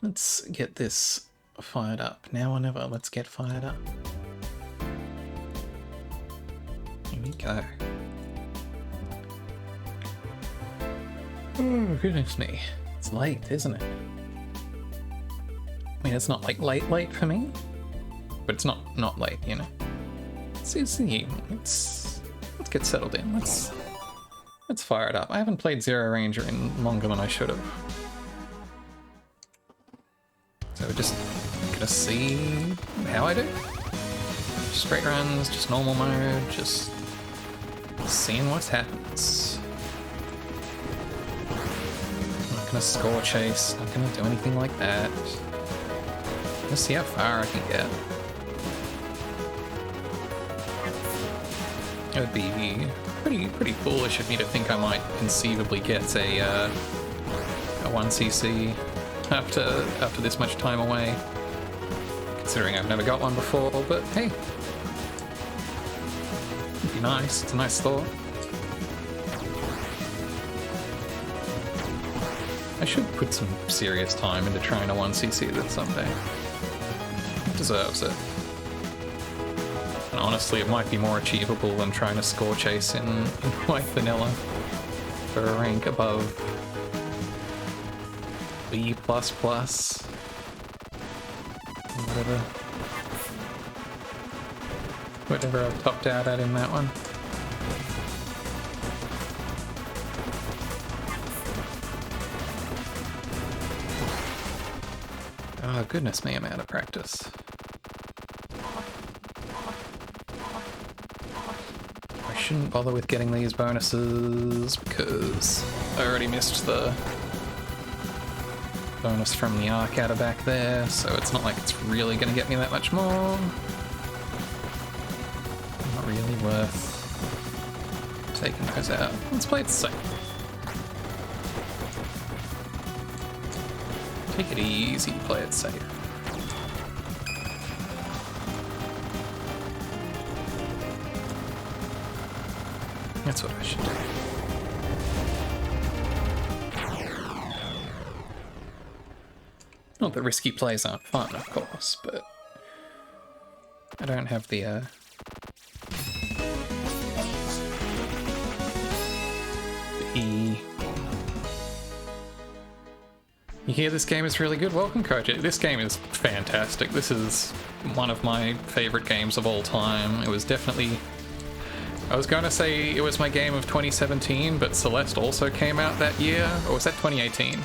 Let's get this fired up. Now or never, let's get fired up. Here we go. Oh, goodness me. It's late, isn't it? I mean, it's not like late for me, but it's not late, you know. It's the evening. Let's get settled in. Let's fire it up. I haven't played ZeroRanger in longer than I should have. So we're just gonna see how I do. Straight runs, just normal mode, just seeing what happens. I'm not gonna score chase, not gonna do anything like that. Let's see how far I can get. It would be pretty foolish of me to think I might conceivably get a 1cc after this much time away, considering I've never got one before, but hey, it'd be nice. It's a nice thought. I should put some serious time into trying a 1cc this someday. It deserves it. And honestly, it might be more achievable than trying to score chase in white vanilla for a rank above B++. Whatever I've topped out at in that one. Oh goodness me, I'm out of practice. I shouldn't bother with getting these bonuses because I already missed the bonus from the arc out of back there, so it's not like it's really going to get me that much more. Not really worth taking those out. Let's play it safe. Take it easy, play it safe. That's what I should do. Not that risky plays aren't fun, of course, but I don't have the You hear this game is really good? Welcome, Coach. This game is fantastic. This is one of my favorite games of all time. It was definitely... I was going to say it was my game of 2017, but Celeste also came out that year. Or was that 2018?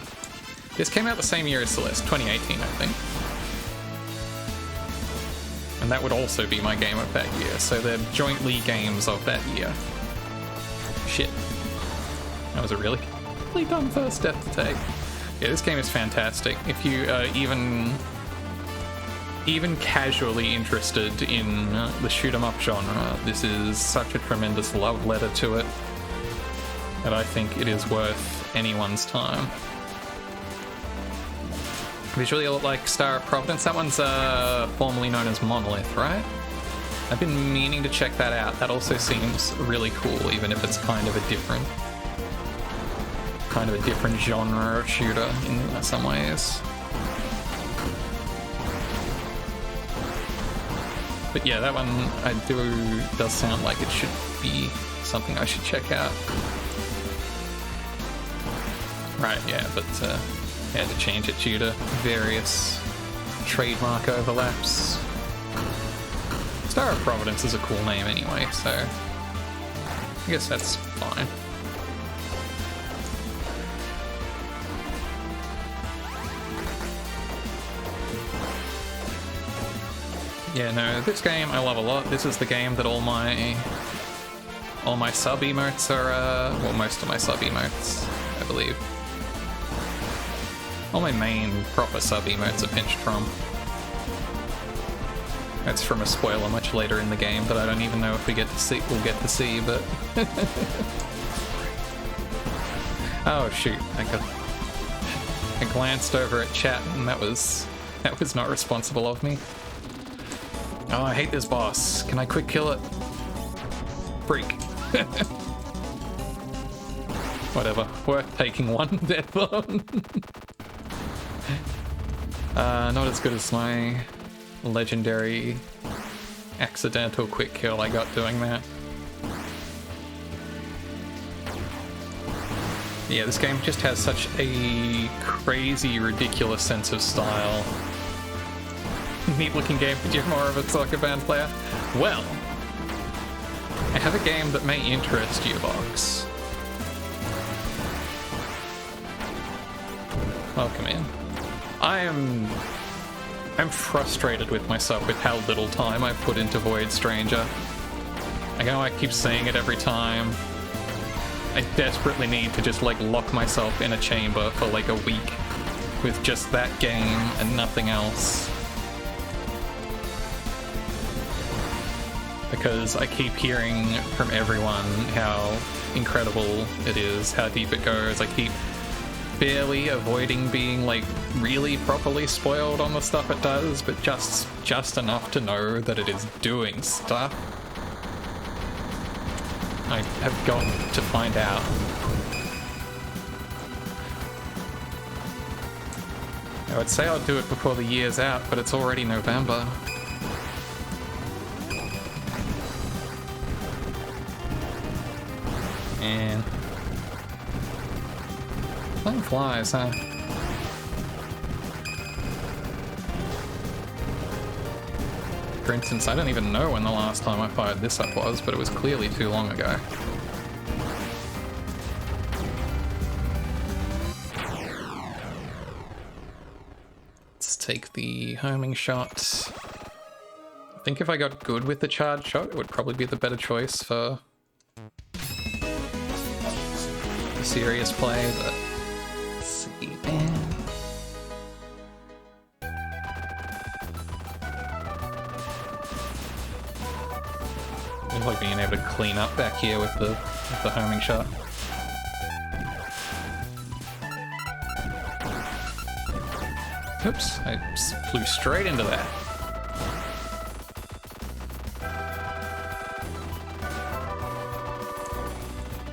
This came out the same year as Celeste, 2018, I think. And that would also be my game of that year, so they're jointly games of that year. Shit. That was a really dumb first step to take. Yeah, this game is fantastic. If you are even casually interested in the shoot-'em-up genre, this is such a tremendous love letter to it that I think it is worth anyone's time. Visually a lot like Star of Providence. That one's formerly known as Monolith, right? I've been meaning to check that out. That also seems really cool, even if it's kind of a different genre of shooter in some ways. But yeah, that one does sound like it should be something I should check out. Right, yeah, but I had to change it due to various trademark overlaps. Star of Providence is a cool name anyway, so I guess that's fine. Yeah, no, this game I love a lot. This is the game that all my sub emotes are, well, most of my sub emotes, I believe. All my main proper sub emotes are pinched from. That's from a spoiler much later in the game that I don't even know if we'll get to see, but... Oh shoot, I glanced over at chat and that was not responsible of me. Oh, I hate this boss. Can I quick kill it? Freak. Whatever. Worth taking one death on. Not as good as my legendary accidental quick kill I got doing that. Yeah, this game just has such a crazy, ridiculous sense of style. Neat looking game, but you're more of a soccer band player. Well, I have a game that may interest you, Vox. Welcome in. I'm frustrated with myself with how little time I've put into Void Stranger. I know I keep saying it every time. I desperately need to just like lock myself in a chamber for like a week with just that game and nothing else. Because I keep hearing from everyone how incredible it is, how deep it goes. I keep barely avoiding being like really properly spoiled on the stuff it does, but just enough to know that it is doing stuff. I have got to find out. I would say I'll do it before the year's out, but it's already November. And time flies, huh? For instance, I don't even know when the last time I fired this up was, but it was clearly too long ago. Let's take the homing shot. I think if I got good with the charge shot, it would probably be the better choice for the serious play, but let's see, man. I like being able to clean up back here with the homing shot. Oops, I flew straight into that.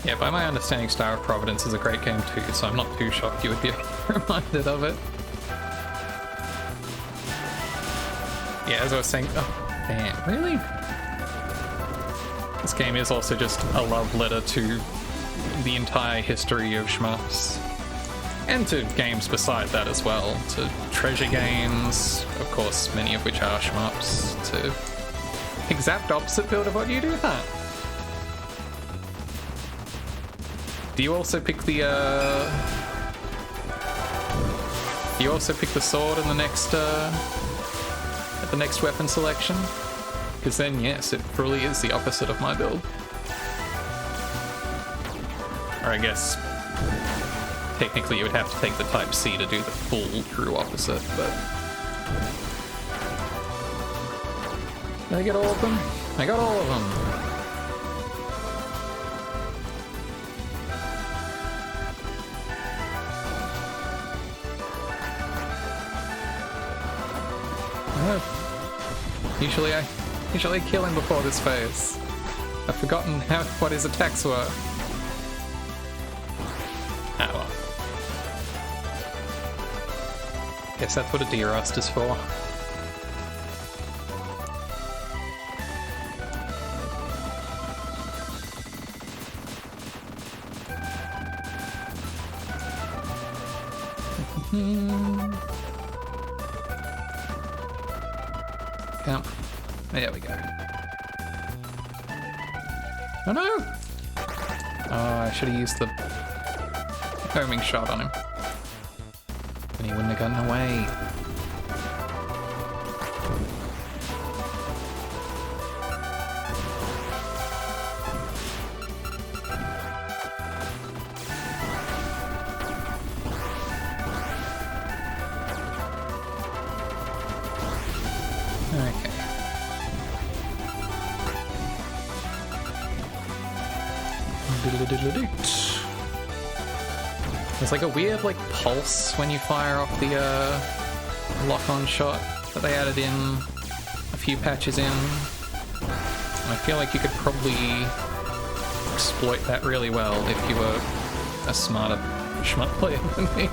Yeah, by my understanding, Star of Providence is a great game too, so I'm not too shocked you would be reminded of it. Yeah, as I was saying, oh man, really? This game is also just a love letter to the entire history of shmups. And to games beside that as well. To treasure games, of course, many of which are shmups. To exact opposite build of what you do, huh? Do you also pick the, do you also pick the sword in the next, at the next weapon selection? Because then, yes, it really is the opposite of my build. Or I guess, technically you would have to take the Type C to do the full true opposite, but... Did I get all of them? I got all of them! Usually I kill him before this phase. I've forgotten what his attacks were. Ah well. Guess that's what a derust is for. Come. There we go. Oh no! Oh, I should have used the homing shot on him. Then he wouldn't have gotten away. Okay. There's like a weird like pulse when you fire off the lock-on shot that they added in a few patches in. And I feel like you could probably exploit that really well if you were a smarter shmup player than me.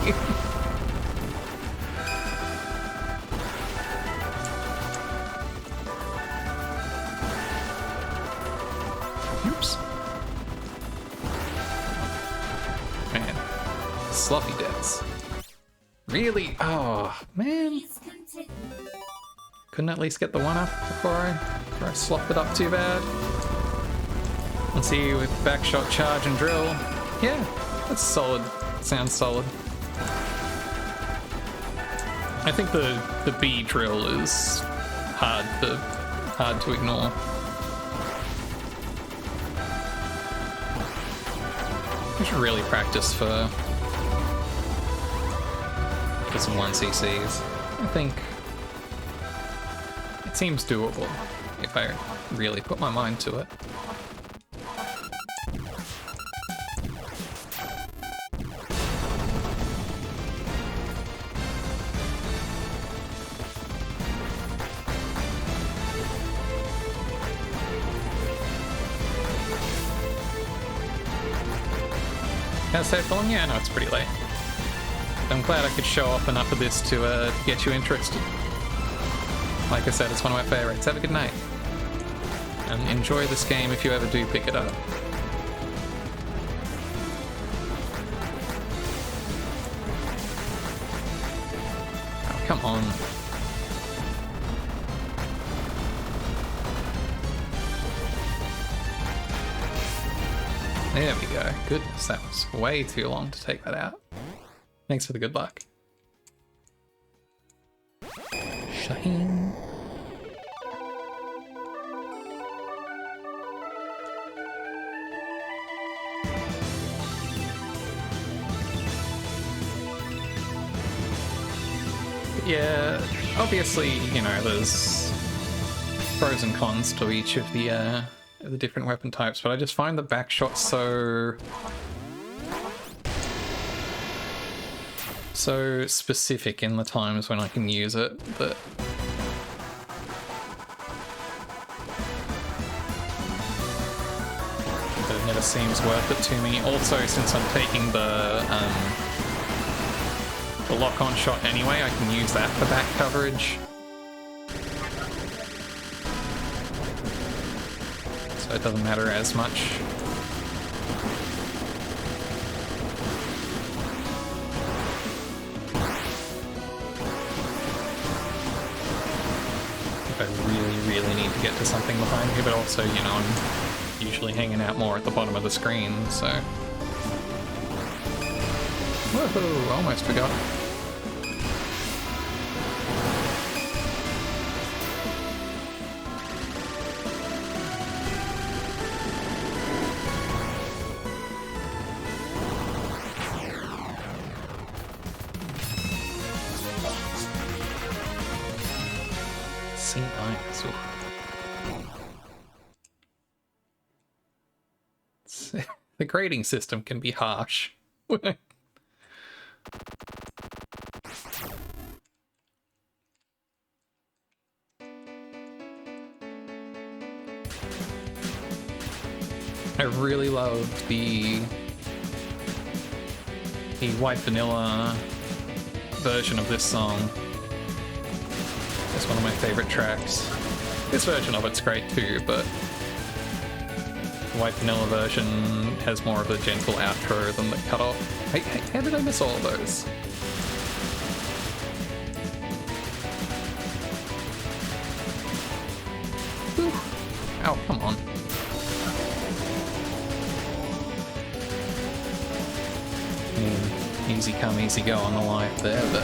sloppy deaths. Really? Oh, man. Couldn't at least get the one up before I slopped it up too bad. Let's see with backshot, charge, and drill. Yeah, that's solid. Sounds solid. I think the B drill is hard to ignore. I should really practice for some 1cc's. I think it seems doable if I really put my mind to it. Can I say film? Yeah, no, it's pretty late. I'm glad I could show off enough of this to get you interested. Like I said, it's one of my favorites. Have a good night. And enjoy this game if you ever do pick it up. Oh, come on. There we go. Goodness, that was way too long to take that out. Thanks for the good luck. Shine. Yeah, obviously, you know, there's pros and cons to each of the different weapon types, but I just find the backshot so specific in the times when I can use it that it never seems worth it to me. Also, since I'm taking the lock-on shot anyway, I can use that for back coverage. So it doesn't matter as much. If I really need to get to something behind me, but also, you know, I'm usually hanging out more at the bottom of the screen, so... Woohoo! Almost forgot. The grading system can be harsh. I really love the white vanilla version of this song. It's one of my favorite tracks. This version of it's great too, but the white vanilla version has more of a gentle outro than the cutoff. Hey, how did I miss all of those? Whew. Oh, come on. Easy come, easy go on the life there, but...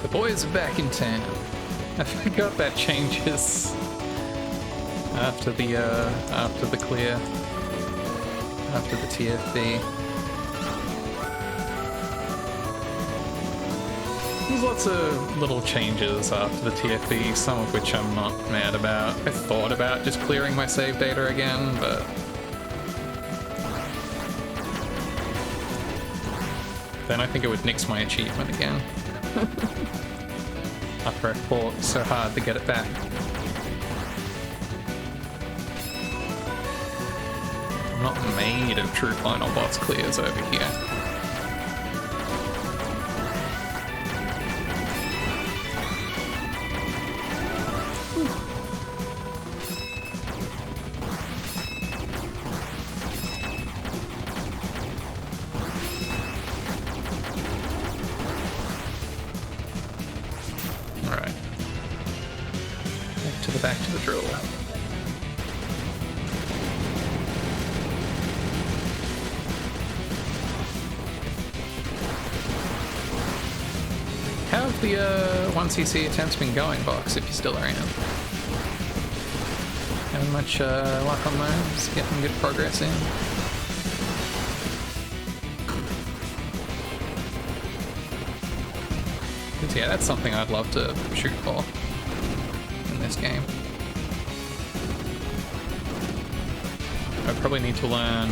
boys are back in town. I forgot that changes after the clear, after the TFB. There's lots of little changes after the TFB, some of which I'm not mad about. I thought about just clearing my save data again, but then I think it would nix my achievement again. After I fought so hard to get it back. I'm not made of true final boss clears over here. Alright. Back to the drill. How have the 1cc attempts been going, Box, if you're still around? Having much luck on those? Getting good progress in? Because yeah, that's something I'd love to shoot for in this game. I probably need to learn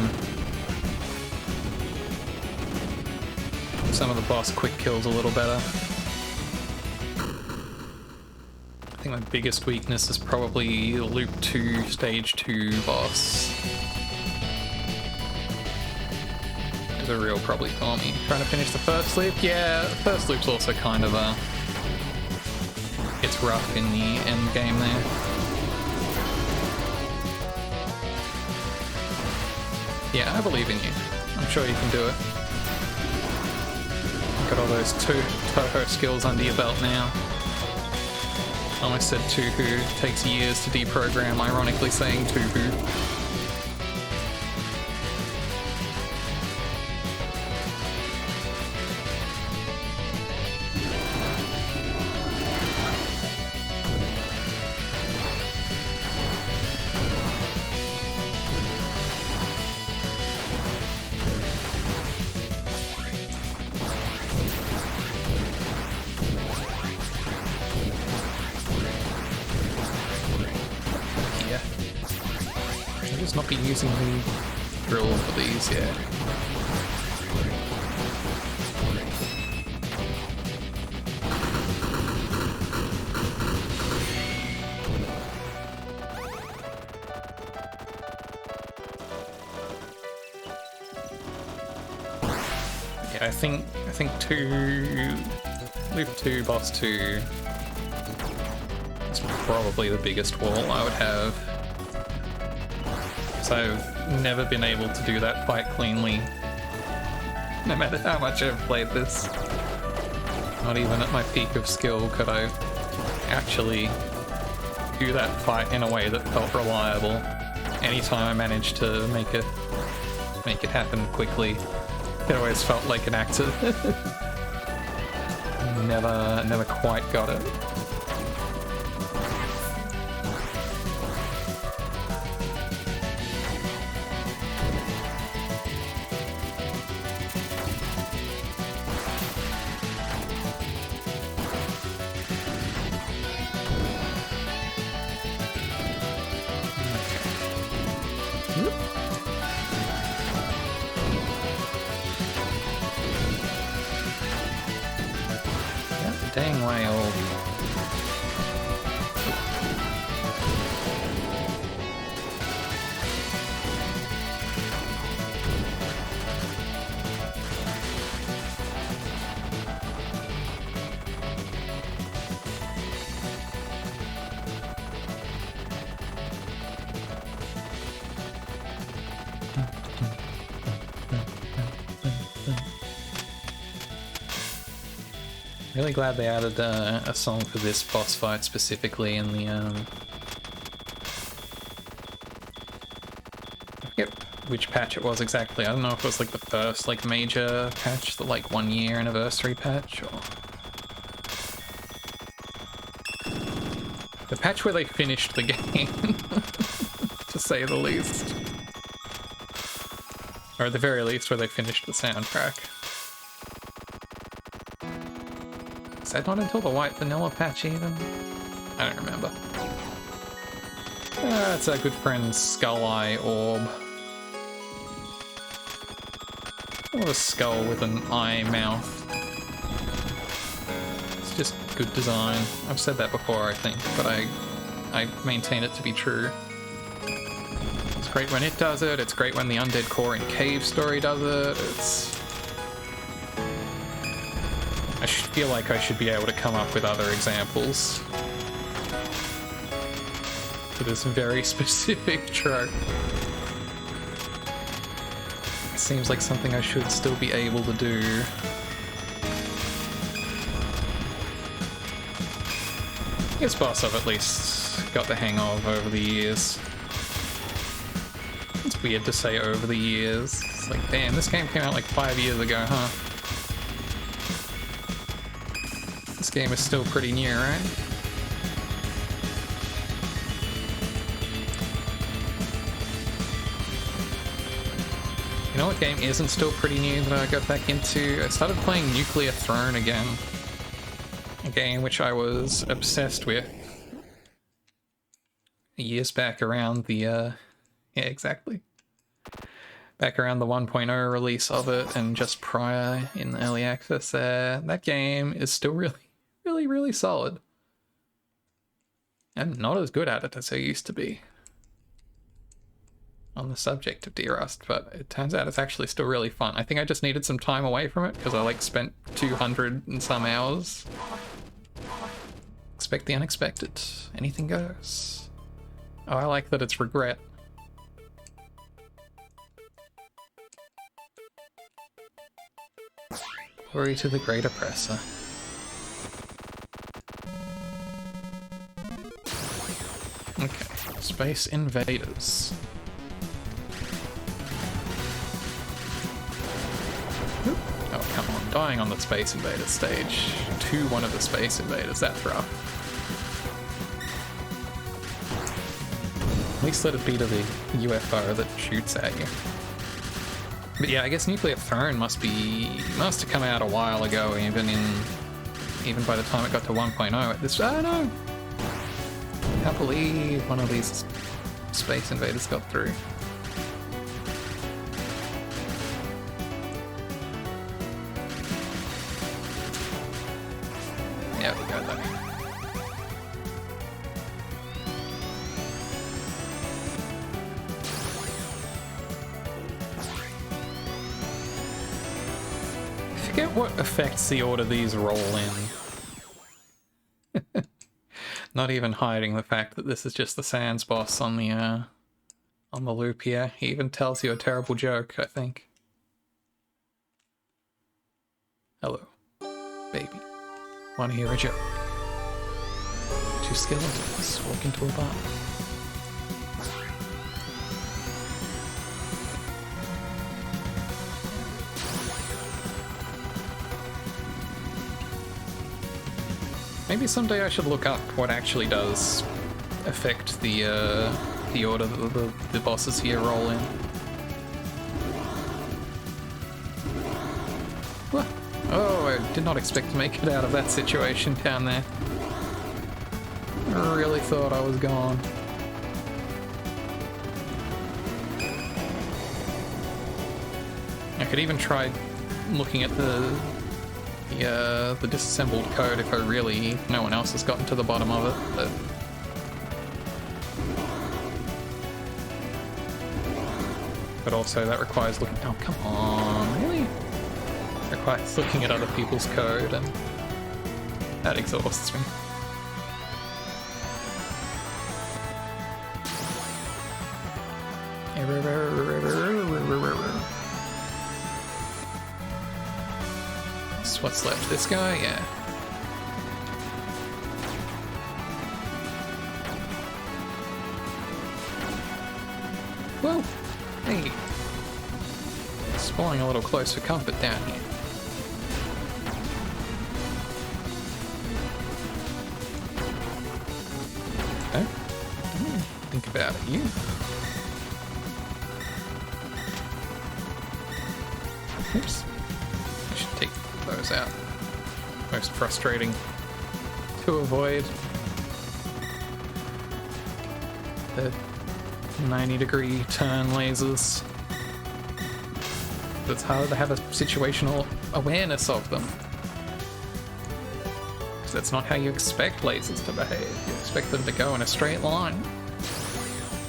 some of the boss quick kills a little better. I think my biggest weakness is probably the Loop 2, Stage 2 boss. Is a real probably for me. Trying to finish the first loop? Yeah, the first loop's also kind of it's rough in the end game there. Yeah, I believe in you. I'm sure you can do it. Got all those Toho skills under your belt now. I almost said Tuhu. Takes years to deprogram, ironically saying Tuhu. Not be using the drill for these, yeah. Yeah, I think Loop 2, Boss 2 is probably the biggest wall I would have. I've never been able to do that fight cleanly, no matter how much I've played this. Not even at my peak of skill could I actually do that fight in a way that felt reliable. Anytime I managed to make it happen quickly, it always felt like an accident. Never quite got it. Dang way old. Really glad they added a song for this boss fight specifically in the I forget which patch it was exactly. I don't know if it was like the first like major patch, the like 1 year anniversary patch, or the patch where they finished the game, to say the least. Or at the very least where they finished the soundtrack. Is that not until the white vanilla patch even? I don't remember. That's our good friend Skull Eye Orb. Or a skull with an eye mouth. It's just good design. I've said that before, I think, but I maintain it to be true. It's great when it does it, it's great when the Undead Core in Cave Story does it, it's... I feel like I should be able to come up with other examples for this very specific trope. It seems like something I should still be able to do. This boss I've at least got the hang of over the years. It's weird to say over the years. It's like, damn, this game came out like 5 years ago, huh? This game is still pretty new, right? You know what game isn't still pretty new that I got back into? I started playing Nuclear Throne again. A game which I was obsessed with years back around the, yeah, exactly. Back around the 1.0 release of it and just prior in the early access there. That game is still really solid. I'm not as good at it as I used to be on the subject of derust, but it turns out it's actually still really fun. I think I just needed some time away from it because I like spent 200 and some hours. Expect the unexpected. Anything goes. Oh, I like that it's regret. Glory to the great oppressor. Okay, Space Invaders. Oh, come on. Dying on the Space Invaders stage to one of the Space Invaders, that's rough. At least let it be to the UFO that shoots at you. But yeah, I guess Nuclear Throne must have come out a while ago, even by the time it got to 1.0 at this... Oh no! I can't believe one of these Space Invaders got through. Yeah, we got that. I forget what effects the order these roll in. Not even hiding the fact that this is just the Sans boss on the loop here. He even tells you a terrible joke, I think. Hello, baby. Want to hear a joke? Two skeletons walk into a bar. Maybe someday I should look up what actually does affect the order that the bosses here roll in. What? Oh, I did not expect to make it out of that situation down there. I really thought I was gone. I could even try looking at the disassembled code if no one else has gotten to the bottom of it, but also that requires looking... Oh, come on, really? Requires looking at other people's code, and that exhausts me. What's left? This guy? Yeah. Whoa! Hey! Spawning a little close for comfort down here. Okay. Think about it, you. Oops. I should take those out. Most frustrating to avoid. The 90-degree turn lasers. It's hard to have a situational awareness of them. Because that's not how you expect lasers to behave. You expect them to go in a straight line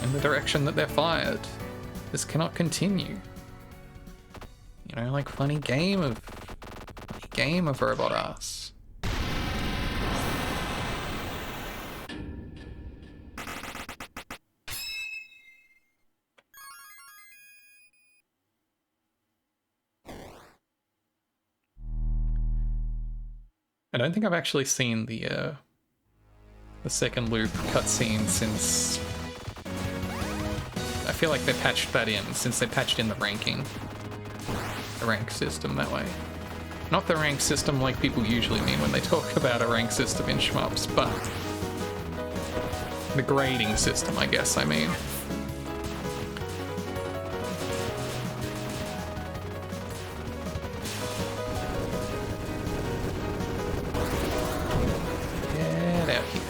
in the direction that they're fired. This cannot continue. You know, like funny game of robot ass. I don't think I've actually seen the second loop cutscene since... I feel like they patched that in, since they patched in the ranking. The rank system that way. Not the rank system like people usually mean when they talk about a rank system in shmups, but the grading system, I guess I mean. Get out here.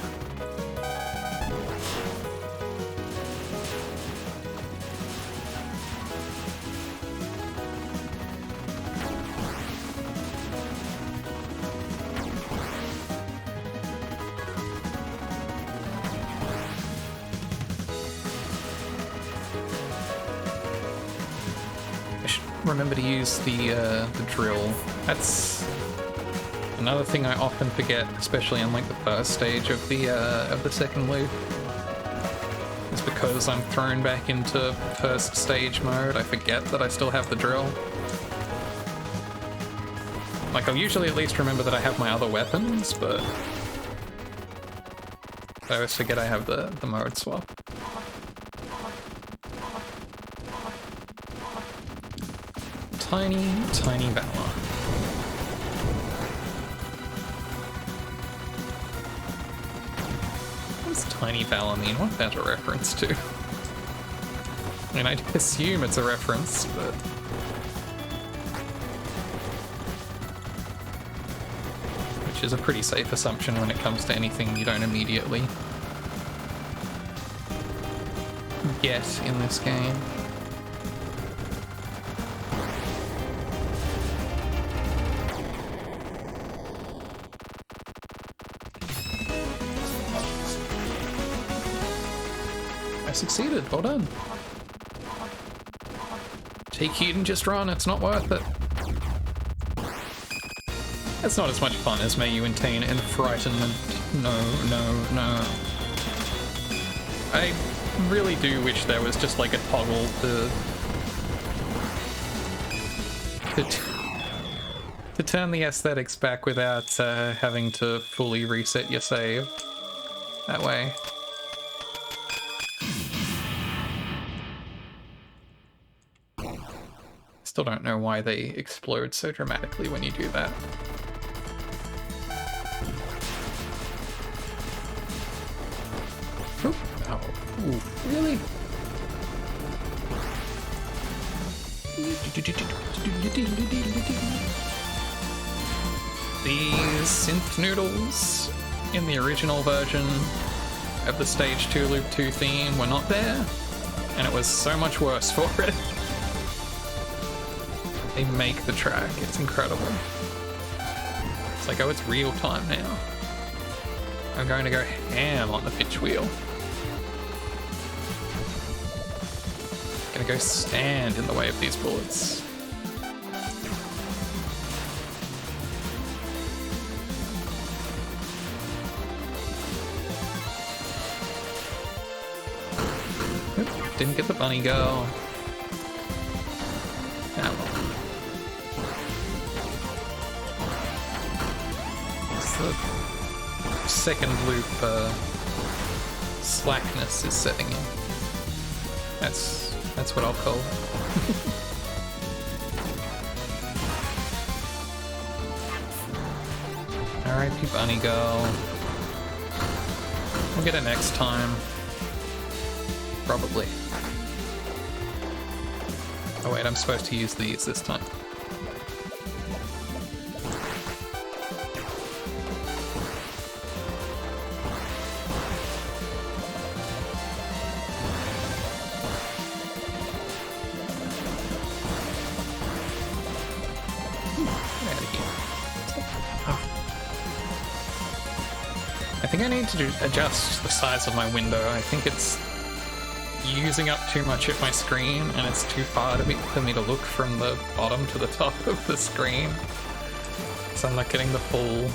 Remember to use the drill. That's another thing I often forget, especially on like the first stage of the second loop. Is because I'm thrown back into first stage mode, I forget that I still have the drill. Like I'll usually at least remember that I have my other weapons, but I always forget I have the mode swap. Tiny, tiny Valor. What does tiny Valor mean? What's that a reference to? I mean, I assume it's a reference, but... which is a pretty safe assumption when it comes to anything you don't immediately get in this game. Succeeded, well done. Take heat and just run, it's not worth it. It's not as much fun as May You Entain Enfrightenment. No, no, no. I really do wish there was just like a toggle to turn the aesthetics back without having to fully reset your save. That way. Still don't know why they explode so dramatically when you do that. Oop. Oh, ooh, really? These synth noodles in the original version of the Stage 2 Loop 2 theme were not there, and it was so much worse for it. They make the track, it's incredible. It's like, oh, it's real time now. I'm going to go ham on the pitch wheel. Gonna go stand in the way of these bullets. Oop, didn't get the bunny girl. Ah, well. The second loop slackness is setting in. That's what I'll call it. R.I.P. Bunny Girl. We'll get it next time. Probably. Oh wait, I'm supposed to use these this time. I think I need to adjust the size of my window. I think it's using up too much of my screen, and it's too far for me to look from the bottom to the top of the screen. So I'm not getting the full...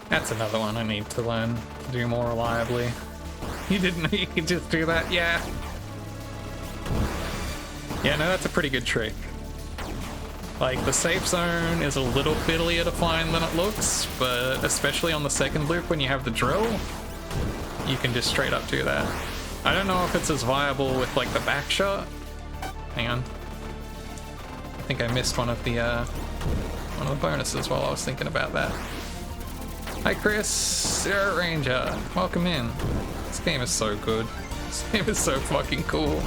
That's another one I need to learn to do more reliably. You didn't know you could just do that? Yeah. Yeah, no, that's a pretty good trick. Like, the safe zone is a little fiddlier to find than it looks, but especially on the second loop when you have the drill, you can just straight up do that. I don't know if it's as viable with, like, the back shot. Hang on. I think I missed one of the bonuses while I was thinking about that. Hi Chris, ZeroRanger, welcome in. This game is so good. This game is so fucking cool.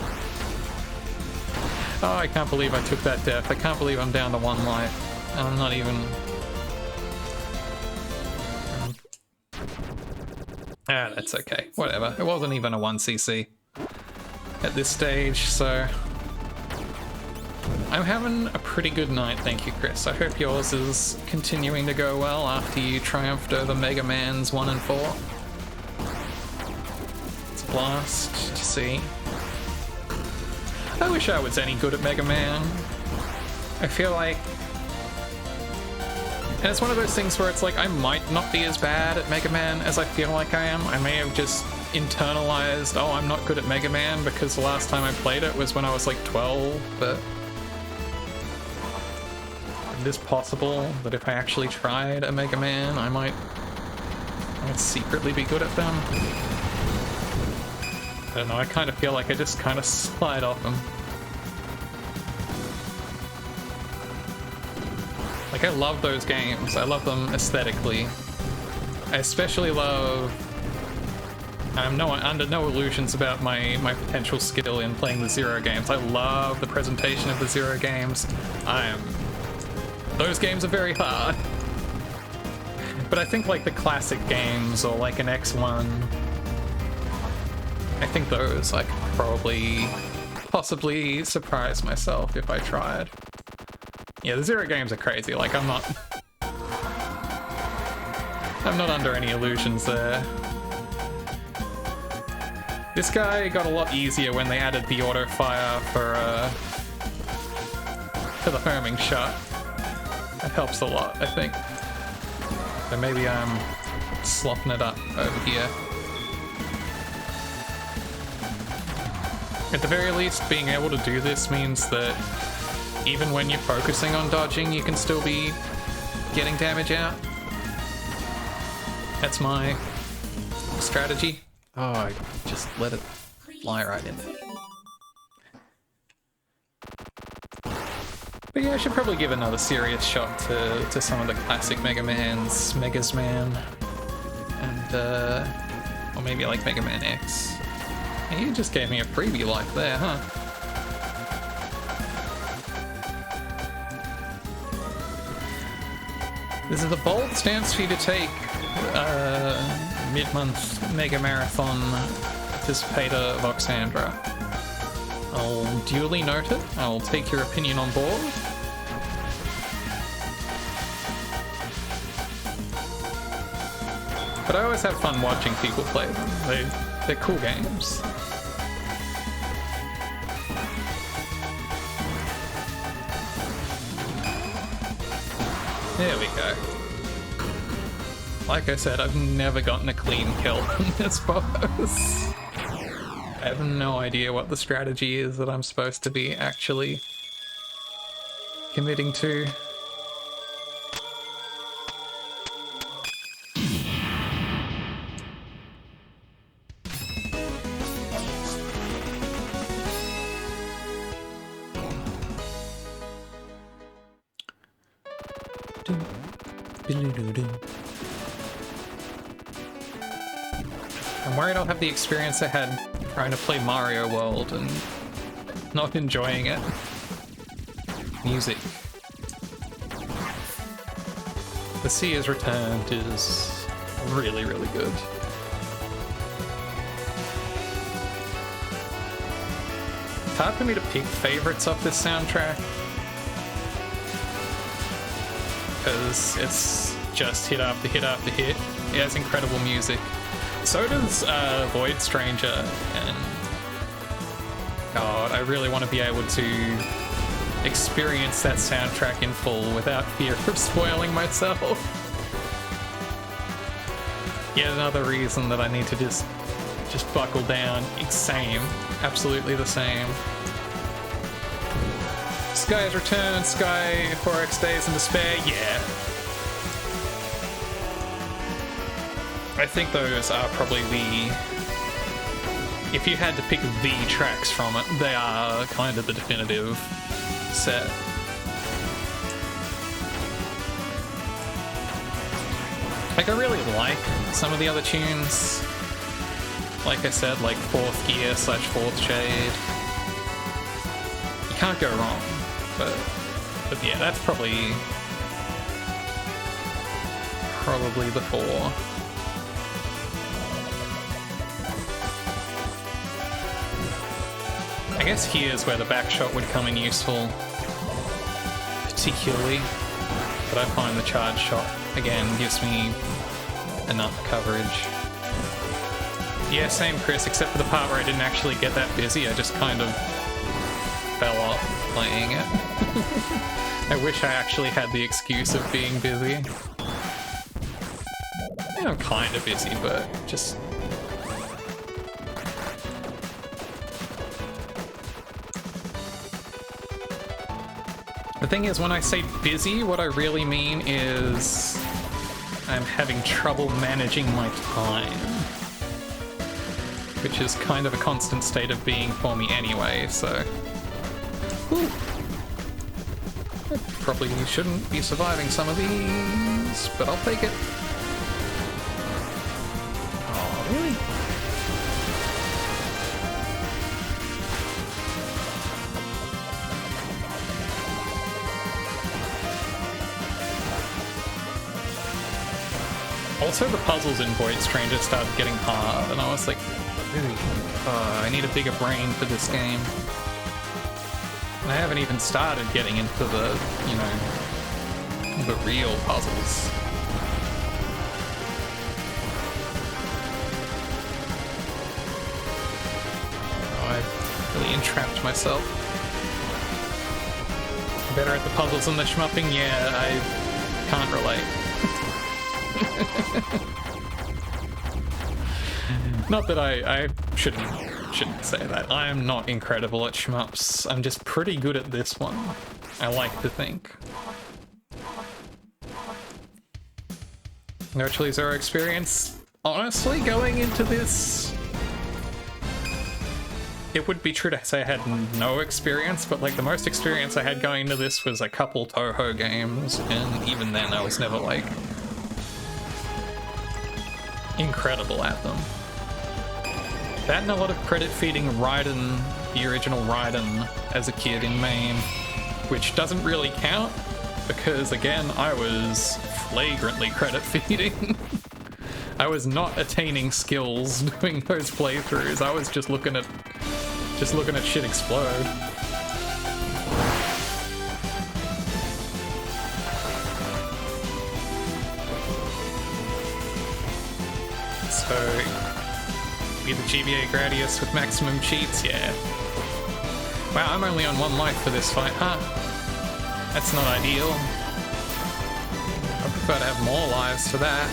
Oh, I can't believe I took that death. I can't believe I'm down to 1 life. And I'm not even... Ah, that's okay. Whatever. It wasn't even a 1cc at this stage, so... I'm having a pretty good night, thank you, Chris. I hope yours is continuing to go well after you triumphed over Mega Man's 1 and 4. It's a blast to see. I wish I was any good at Mega Man. I feel like... And it's one of those things where it's like, I might not be as bad at Mega Man as I feel like I am. I may have just internalized, oh, I'm not good at Mega Man because the last time I played it was when I was like 12, but... It is possible that if I actually tried a Mega Man, I might secretly be good at them. I don't know, I kind of feel like I just kind of slide off them. Like, I love those games. I love them aesthetically. I especially love... I'm under no illusions about my potential skill in playing the Zero games. I love the presentation of the Zero games. Those games are very hard. But I think like the classic games or like an X1, I think those I could possibly surprise myself if I tried. Yeah, the Zero games are crazy. Like I'm not under any illusions there. This guy got a lot easier when they added the auto fire for the homing shot. That helps a lot, I think. So maybe I'm slopping it up over here. At the very least, being able to do this means that even when you're focusing on dodging, you can still be getting damage out. That's my strategy. Oh, I just let it fly right in there. But yeah, I should probably give another serious shot to some of the classic Mega Mans, Megas Man, and or maybe like Mega Man X. Yeah, you just gave me a freebie like there, huh? This is a bold stance for you to take, mid-month Mega Marathon participator Voxandra. I'll duly note it. I'll take your opinion on board. But I always have fun watching people play them. They're cool games. There we go. Like I said, I've never gotten a clean kill on this boss. I have no idea what the strategy is that I'm supposed to be actually committing to. I'm worried I'll have the experience I had trying to play Mario World and not enjoying it. Music. The Sea Has Returned is really, really good. It's hard for me to pick favorites of this soundtrack, because it's just hit after hit after hit. It has incredible music. So does Void Stranger, and God, I really want to be able to experience that soundtrack in full without fear of spoiling myself. Yet another reason that I need to just buckle down. Same, absolutely the same. Sky Has Returned, Sky 4X Days in Despair, yeah. I think those are probably if you had to pick the tracks from it, they are kind of the definitive set. Like, I really like some of the other tunes. Like I said, like Fourth Gear / Fourth Shade. You can't go wrong. But yeah, that's probably the four. I guess here's where the back shot would come in useful, particularly, but I find the charge shot, again, gives me enough coverage. Yeah, same Chris, except for the part where I didn't actually get that busy, I just kind of fell off playing it. I wish I actually had the excuse of being busy. Yeah, I'm kind of busy, but just... The thing is, when I say busy, what I really mean is I'm having trouble managing my time, which is kind of a constant state of being for me anyway, so... Whew. I probably shouldn't be surviving some of these, but I'll take it. Oh, really? Also, the puzzles in Void Stranger started getting hard, and I was like, really, I need a bigger brain for this game. And I haven't even started getting into the, you know, the real puzzles. Oh, I really entrapped myself. Better at the puzzles than the shmupping? Yeah, I can't relate. Not that I shouldn't say that. I am not incredible at shmups. I'm just pretty good at this one, I like to think. Virtually zero experience. Honestly, going into this, it would be true to say I had no experience, but like the most experience I had going into this was a couple Toho games, and even then I was never like incredible at them. That and a lot of credit feeding Raiden, the original Raiden, as a kid in Maine, which doesn't really count because, again, I was flagrantly credit feeding. I was not attaining skills doing those playthroughs. I was just looking at shit explode. So, be the GBA Gradius with maximum cheats, yeah. Wow, I'm only on one life for this fight, huh? That's not ideal. I prefer to have more lives for that.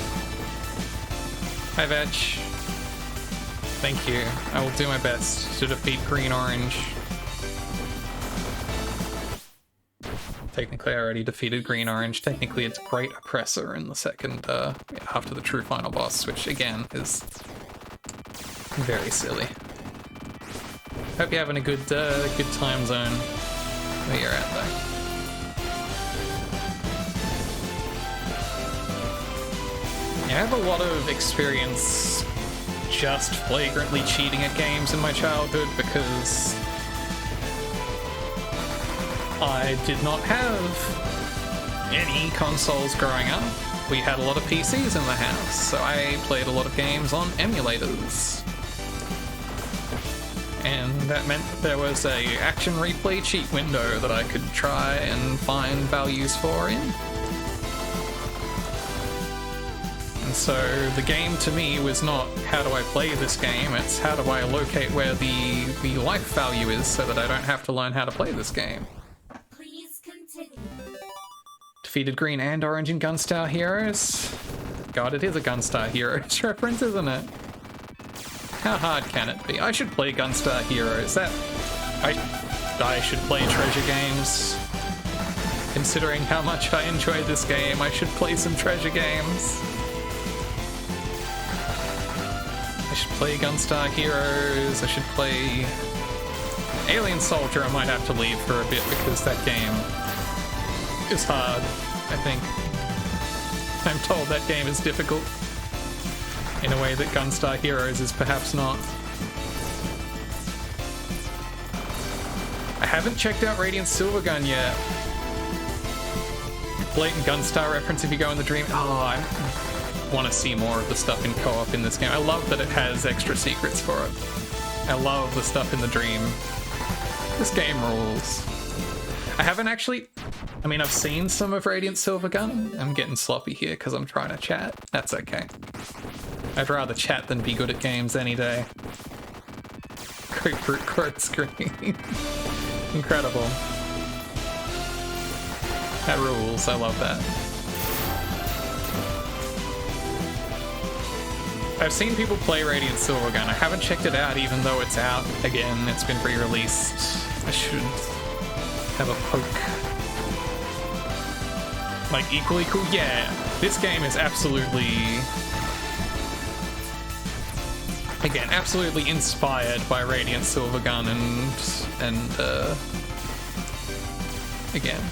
Hi, Vetch. Thank you. I will do my best to defeat Green-Orange. Technically, I already defeated Green-Orange. Technically, it's Great Oppressor in the second, after the true final boss, which, again, is very silly. Hope you're having a good time zone where you're at, though. Yeah, I have a lot of experience just flagrantly cheating at games in my childhood because I did not have any consoles growing up. we had a lot of PCs in the house, so I played a lot of games on emulators. And that meant there was a action replay cheat window that I could try and find values for in. And so the game to me was not how do I play this game, it's how do I locate where the life value is so that I don't have to learn how to play this game. Please continue. Defeated green and orange in Gunstar Heroes. God, it is a Gunstar Heroes reference, isn't it? How hard can it be? I should play Gunstar Heroes. I should play treasure games. Considering how much I enjoyed this game, I should play some treasure games. I should play Gunstar Heroes. I should play Alien Soldier. I might have to leave for a bit because that game is hard, I think. I'm told that game is difficult in a way that Gunstar Heroes is perhaps not. I haven't checked out Radiant Silvergun yet. Blatant Gunstar reference if you go in the dream. Oh, I want to see more of the stuff in co-op in this game. I love that it has extra secrets for it. I love the stuff in the dream. This game rules. I haven't actually... I mean, I've seen some of Radiant Silvergun. I'm getting sloppy here because I'm trying to chat. That's okay. I'd rather chat than be good at games any day. Grapefruit quote screen. Incredible. That rules. I love that. I've seen people play Radiant Silvergun. I haven't checked it out even though it's out again. It's been re-released. I should have a poke. Like, equally cool? Yeah. This game is absolutely... Again, absolutely inspired by Radiant Silvergun and again,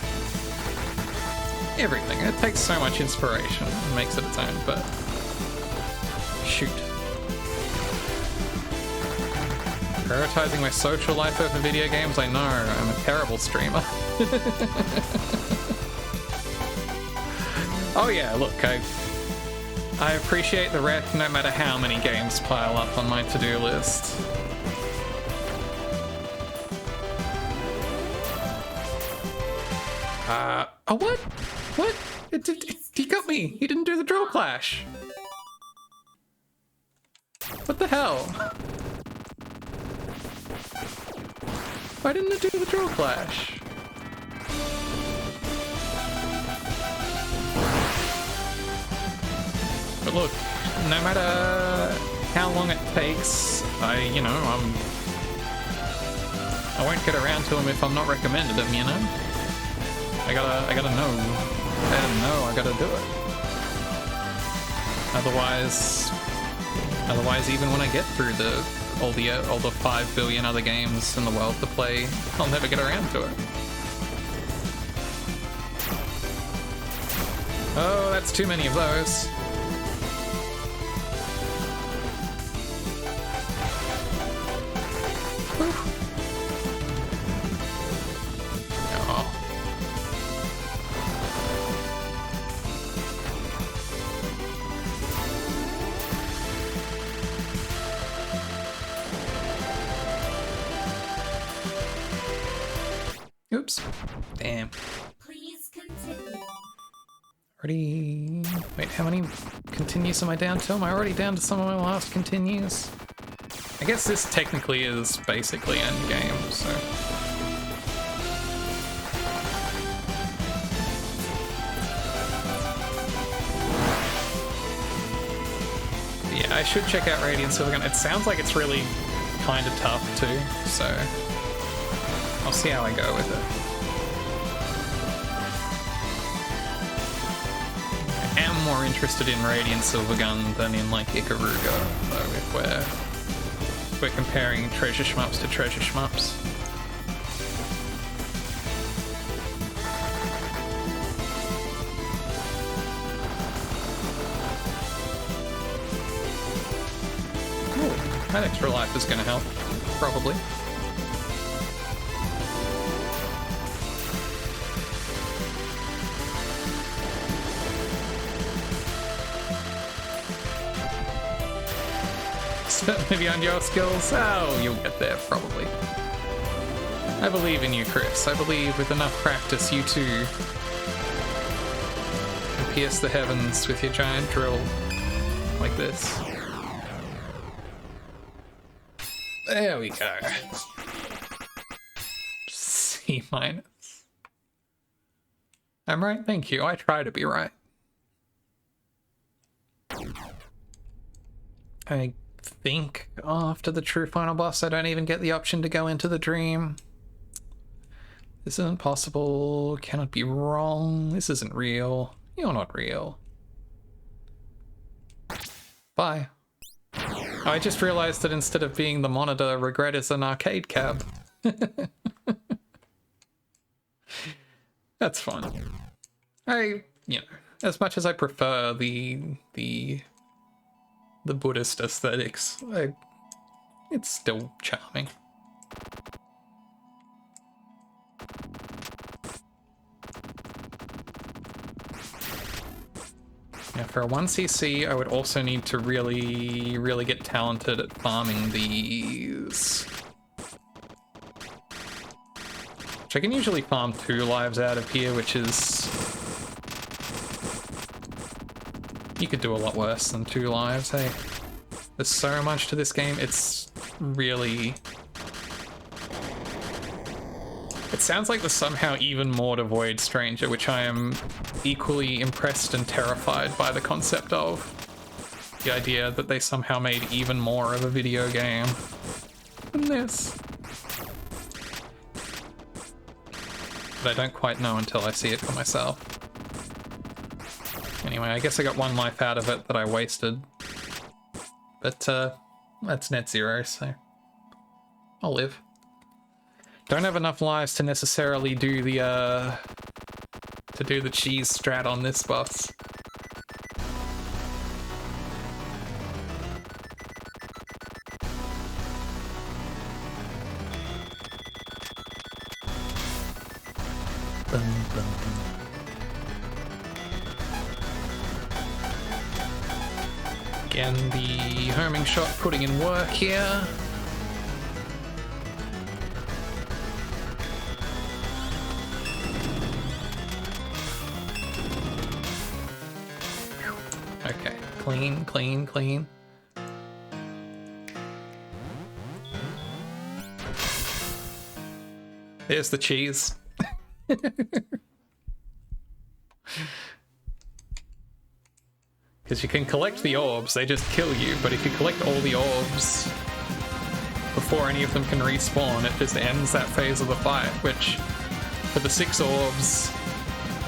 everything. It takes so much inspiration and makes it its own, but shoot. Prioritizing my social life over video games? I know, I'm a terrible streamer. Oh yeah, look, I appreciate the rec no matter how many games pile up on my to-do list. Oh what? What? He got me! He didn't do the draw clash! What the hell? Why didn't it do the draw clash? But look, no matter how long it takes, I won't get around to him if I'm not recommended him, you know? I gotta know. I gotta do it. Otherwise, even when I get through all the 5 billion other games in the world to play, I'll never get around to it. Oh, that's too many of those. Oops. Damn. Please continue. Already... Wait, how many continues am I down to? Am I already down to some of my last continues? I guess this technically is basically endgame, so... Yeah, I should check out Radiant Silvergun. It sounds like it's really kind of tough too, so... I'll see how I go with it. I am more interested in Radiant Silvergun than in, like, Ikaruga, though, if we're comparing treasure shmups to treasure shmups. Ooh, that extra life is gonna help, probably. Certainly beyond your skills. Oh, you'll get there, probably. I believe in you, Chris. I believe with enough practice, you too can pierce the heavens with your giant drill. Like this. There we go. C minus. I'm right, thank you. I try to be right. I think after the true final boss, I don't even get the option to go into the dream. This isn't possible. Cannot be wrong. This isn't real. You're not real. Bye. Oh, I just realized that instead of being the monitor, regret is an arcade cab. That's fun. You know, as much as I prefer the Buddhist aesthetics, it's still charming. Now for a 1cc, I would also need to really get talented at farming these. Which I can usually farm 2 lives out of here, which is... You could do a lot worse than 2 lives, hey? There's so much to this game, it's really... It sounds like there's somehow even more to Void Stranger, which I am equally impressed and terrified by the concept of. The idea that they somehow made even more of a video game than this. But I don't quite know until I see it for myself. Anyway, I guess I got 1 life out of it that I wasted. But, that's net 0, so... I'll live. Don't have enough lives to necessarily do the, to do the cheese strat on this boss. Bum, bum. Again, the homing shot putting in work here. Okay, clean, clean, clean. There's the cheese. Because you can collect the orbs, they just kill you, but if you collect all the orbs before any of them can respawn, it just ends that phase of the fight, which for the 6 orbs,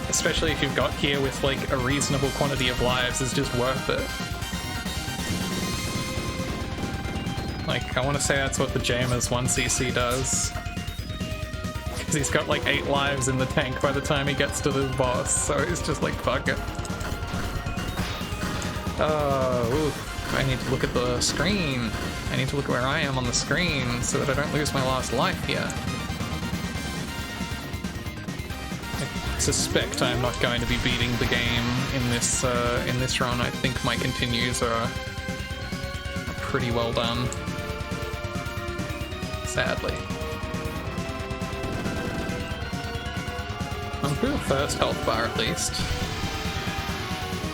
especially if you've got here with like a reasonable quantity of lives, is just worth it. Like, I want to say that's what the Jamer's 1cc does. Because he's got like 8 lives in the tank by the time he gets to this boss, so he's just like, fuck it. I need to look at the screen. I need to look where I am on the screen so that I don't lose my last life here. I suspect I'm not going to be beating the game in this run. I think my continues are pretty well done. Sadly. I'm through the first health bar at least.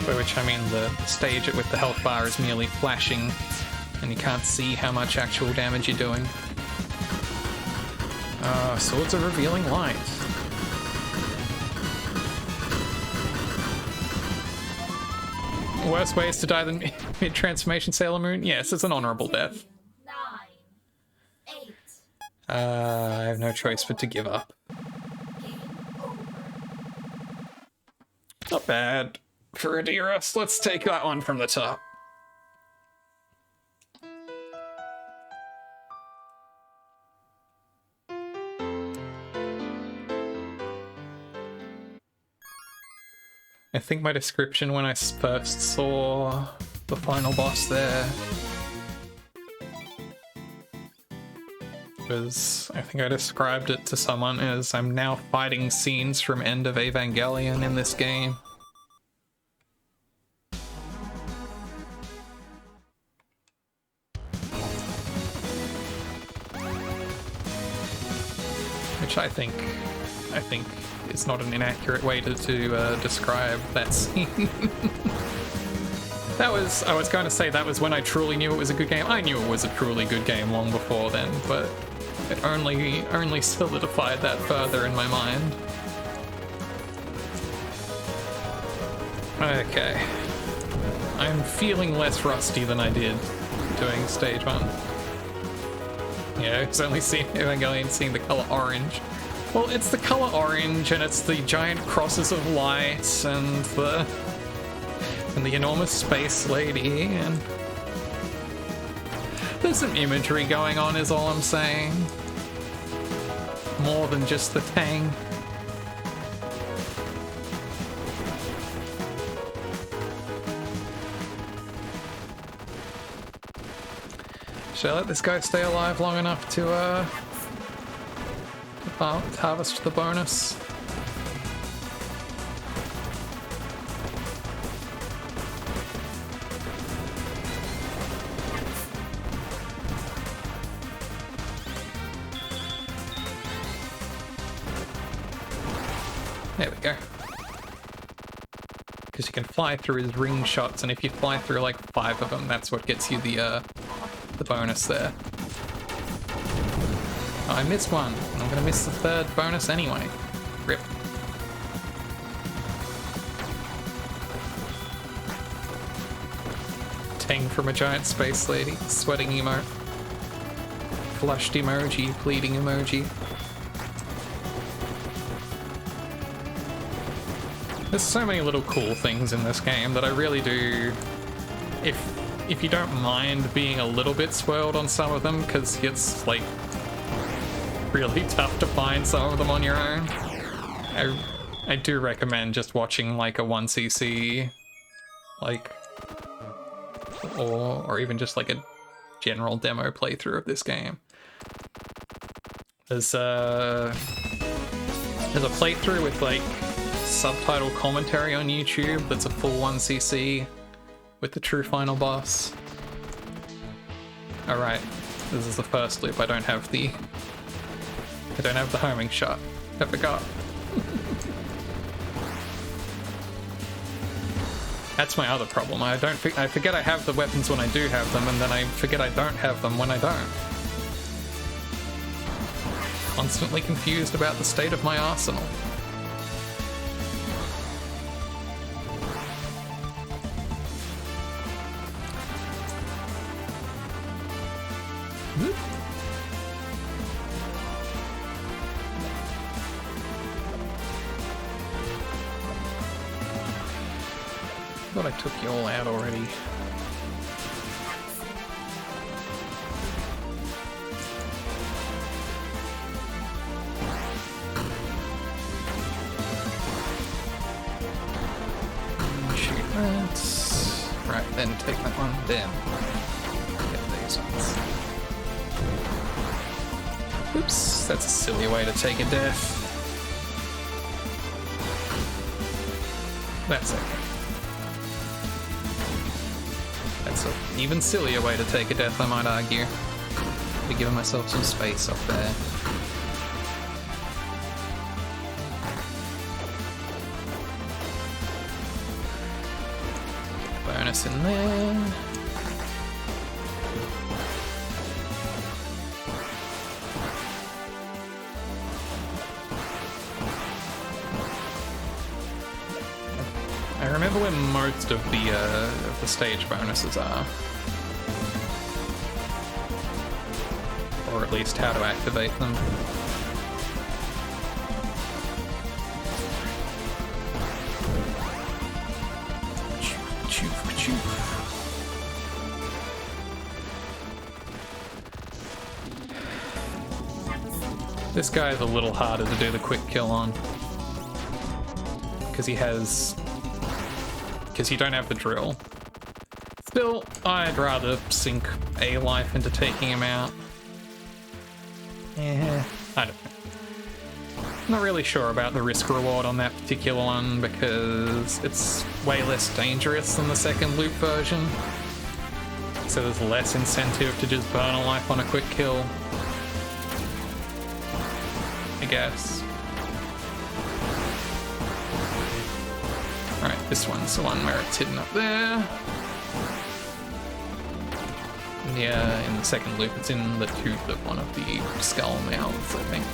By which I mean the stage with the health bar is merely flashing and you can't see how much actual damage you're doing. Swords of Revealing Light. Worse ways to die than mid-transformation Sailor Moon? Yes, it's an honorable death. 9, 8. I have no choice but to give up. Not bad. For a derust, let's take that one from the top. I think my description when I first saw the final boss there was, I think I described it to someone as, I'm now fighting scenes from End of Evangelion in this game. which I think is not an inaccurate way to describe that scene. I was going to say that was when I truly knew it was a good game. I knew it was a truly good game long before then, but it only solidified that further in my mind. Okay. I'm feeling less rusty than I did doing stage 1. Yeah, it's only seeing the color orange. Well, it's the color orange, and it's the giant crosses of light, and the enormous space lady, and there's some imagery going on, is all I'm saying. More than just the tang. Should I let this guy stay alive long enough to harvest the bonus? There we go. Because you can fly through his ring shots, and if you fly through like 5 of them, that's what gets you the bonus there. Oh, I missed one. I'm gonna miss the 3rd bonus anyway. Rip. Tang from a giant space lady. Sweating emote. Flushed emoji. Pleading emoji. There's so many little cool things in this game that I really do. If you don't mind being a little bit swirled on some of them, because it's like really tough to find some of them on your own, I do recommend just watching like a 1cc, like, or even just like a general demo playthrough of this game. There's a playthrough with like subtitle commentary on YouTube that's a full 1cc with the true final boss. Alright, this is the first loop. I don't have the homing shot. I forgot. That's my other problem. I forget I have the weapons when I do have them, and then I forget I don't have them when I don't. Constantly confused about the state of my arsenal. I thought I took you all out already. Shoot that. Right, then take that one, then get these ones. Oops, that's a silly way to take a death. That's okay. That's an even sillier way to take a death, I might argue. Be giving myself some space up there. Bonus in there. I remember where most of the stage bonuses are. Or at least how to activate them. This guy is a little harder to do the quick kill on. Because you don't have the drill. Still, I'd rather sink a life into taking him out. Yeah, I don't know. Not really sure about the risk reward on that particular one because it's way less dangerous than the second loop version. So there's less incentive to just burn a life on a quick kill. guess. Alright, this one's the one where it's hidden up there. Yeah, in the second loop, it's in the tooth of one of the skull mouths, I think.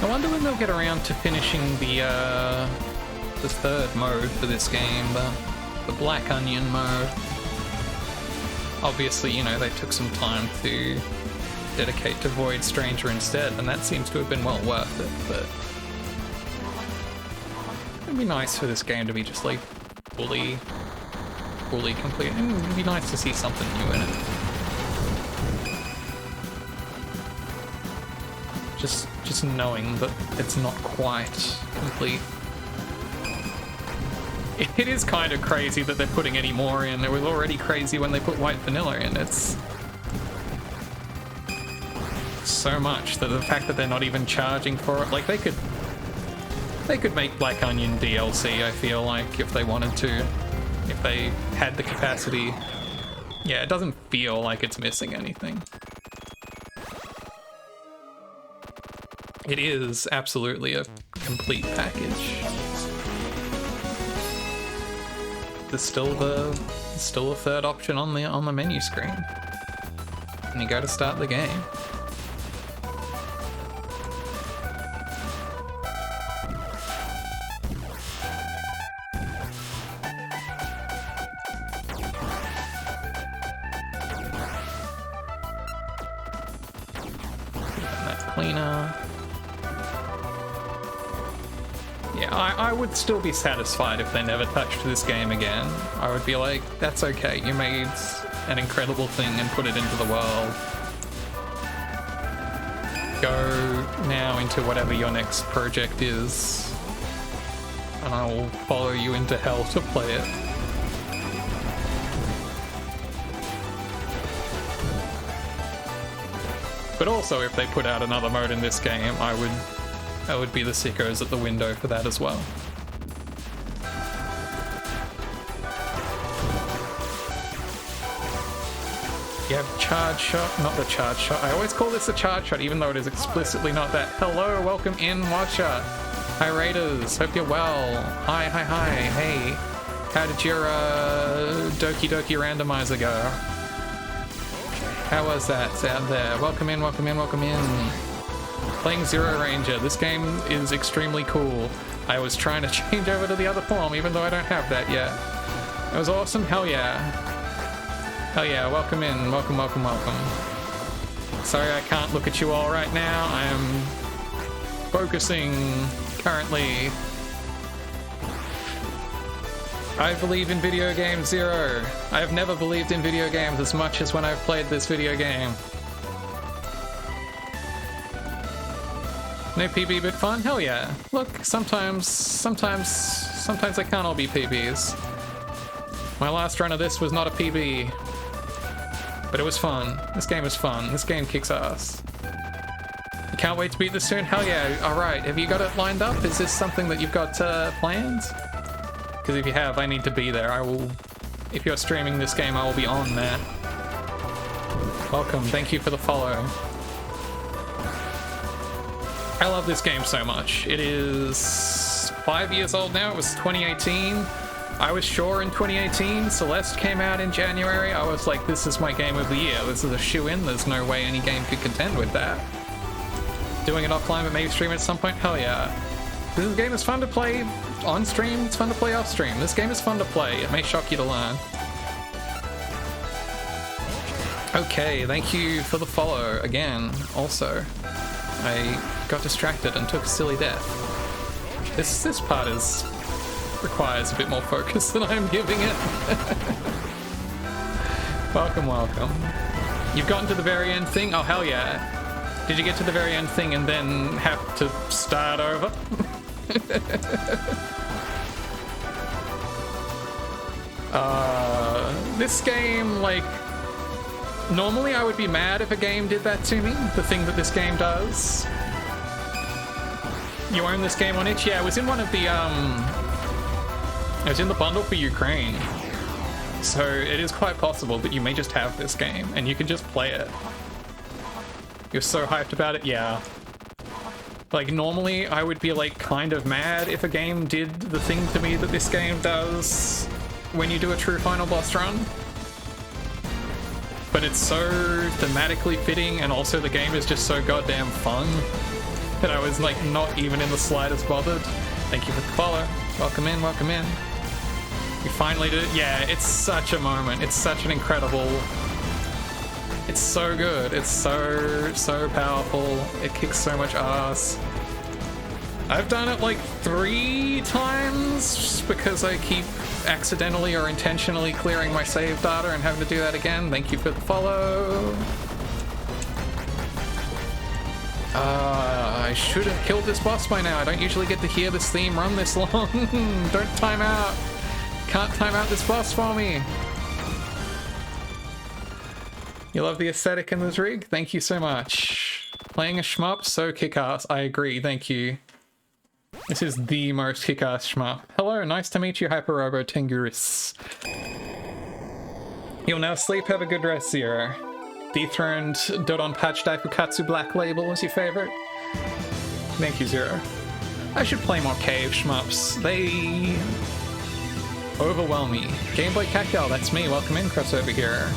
I wonder when they'll get around to finishing the third mode for this game, the Black Onion mode. Obviously, you know, they took some time to dedicate to Void Stranger instead, and that seems to have been well worth it, but it'd be nice for this game to be just like fully complete. And it'd be nice to see something new in it. Just knowing that it's not quite complete. It is kind of crazy that they're putting any more in. It was already crazy when they put white vanilla in. It's so much that the fact that they're not even charging for it, like they could make Black Onion DLC, I feel like, if they wanted to, if they had the capacity. Yeah, it doesn't feel like it's missing anything. It is absolutely a complete package. There's still a third option on the menu screen. And you go to start the game. That's cleaner. Yeah, I would still be satisfied if they never touched this game again. I would be like, that's okay, you made an incredible thing and put it into the world. Go now into whatever your next project is, and I will follow you into hell to play it. But also, if they put out another mode in this game, I would be the sickos at the window for that as well. You have charge shot, not the charge shot. I always call this a charge shot, even though it is explicitly not that. Hello, welcome in, Watcher. Hi, Raiders. Hope you're well. Hi. Hey, how did your Doki Doki randomizer go? How was that out there? Welcome in. Playing ZeroRanger. This game is extremely cool. I was trying to change over to the other form, even though I don't have that yet. It was awesome. Hell yeah. Welcome in. Welcome. Sorry I can't look at you all right now. I am focusing currently. I believe in video games, Zero. I have never believed in video games as much as when I've played this video game. No PB but fun? Hell yeah. Look, sometimes they can't all be PBs. My last run of this was not a PB. But it was fun. This game is fun. This game kicks ass. You can't wait to beat this soon? Hell yeah. Alright, have you got it lined up? Is this something that you've got planned? Because if you have, I need to be there. I will... If you're streaming this game, I will be on there. Welcome. Thank you for the follow. I love this game so much. It is 5 years old now. It was 2018. I was sure in 2018. Celeste came out in January. I was like, this is my game of the year. This is a shoe-in. There's no way any game could contend with that. Doing it offline, but maybe stream at some point? Hell yeah. This game is fun to play on stream. It's fun to play off stream. This game is fun to play. It may shock you to learn. Okay, thank you for the follow again. Also, I got distracted and took a silly death. This part requires a bit more focus than I'm giving it. Welcome. You've gotten to the very end thing? Oh, hell yeah. Did you get to the very end thing and then have to start over? This game, like... Normally I would be mad if a game did that to me, the thing that this game does. You own this game on itch? Yeah, it was in one of the It's in the bundle for Ukraine. So it is quite possible that you may just have this game and you can just play it. You're so hyped about it, yeah. Like, normally I would be like kind of mad if a game did the thing to me that this game does when you do a true final boss run. But it's so thematically fitting, and also the game is just so goddamn fun that I was like not even in the slightest bothered. Thank you for the follow. Welcome in, welcome in. We finally did it. Yeah, it's such a moment. It's such an incredible... It's so good. It's so powerful. It kicks so much ass. I've done it like 3 times because I keep accidentally or intentionally clearing my save data and having to do that again. Thank you for the follow. I should have killed this boss by now. I don't usually get to hear this theme run this long. Don't time out. Can't time out this boss for me. You love the aesthetic in this rig? Thank you so much. Playing a shmup, so kick-ass. I agree, thank you. This is the most kick-ass shmup. Hello, nice to meet you, Hyperobo Tenguris. You'll now sleep, have a good rest, Zero. Dethroned Dodon Patch Daifukatsu Black Label is your favorite? Thank you, Zero. I should play more cave shmups. They... overwhelm me. Game Boy Catgal, that's me. Welcome in, crossover here.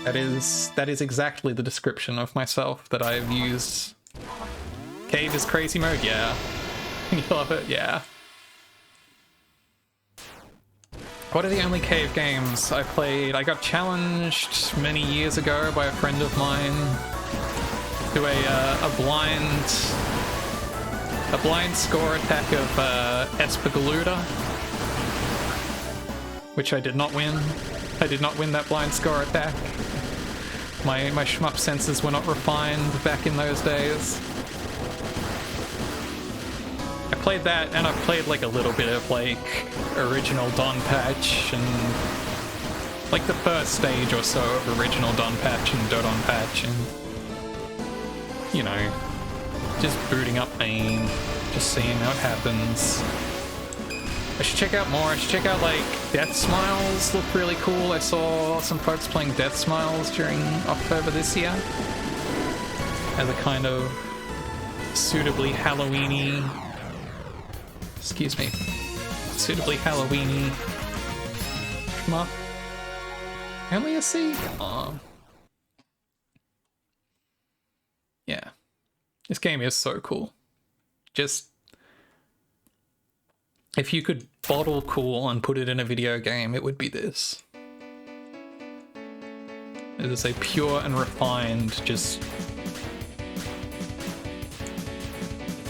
That is exactly the description of myself that I've used. Cave is crazy mode, yeah. You love it, yeah. What are the only cave games I played? I got challenged many years ago by a friend of mine to a blind score attack of Espagaluda, which I did not win. I did not win that blind score attack. My shmup senses were not refined back in those days. I played that, and I've played like a little bit of like original Don Patch and like the first stage or so of original Don Patch and Dodon Patch, and you know, just booting up main, just seeing how it happens. I should check out more. I should check out like Death Smiles. Look really cool. I saw some folks playing Death Smiles during October this year as a kind of suitably Halloween-y, excuse me, suitably Halloween-y shmup. Only a C? Aw. Yeah. This game is so cool. Just... if you could bottle cool and put it in a video game, it would be this. It is a pure and refined, just...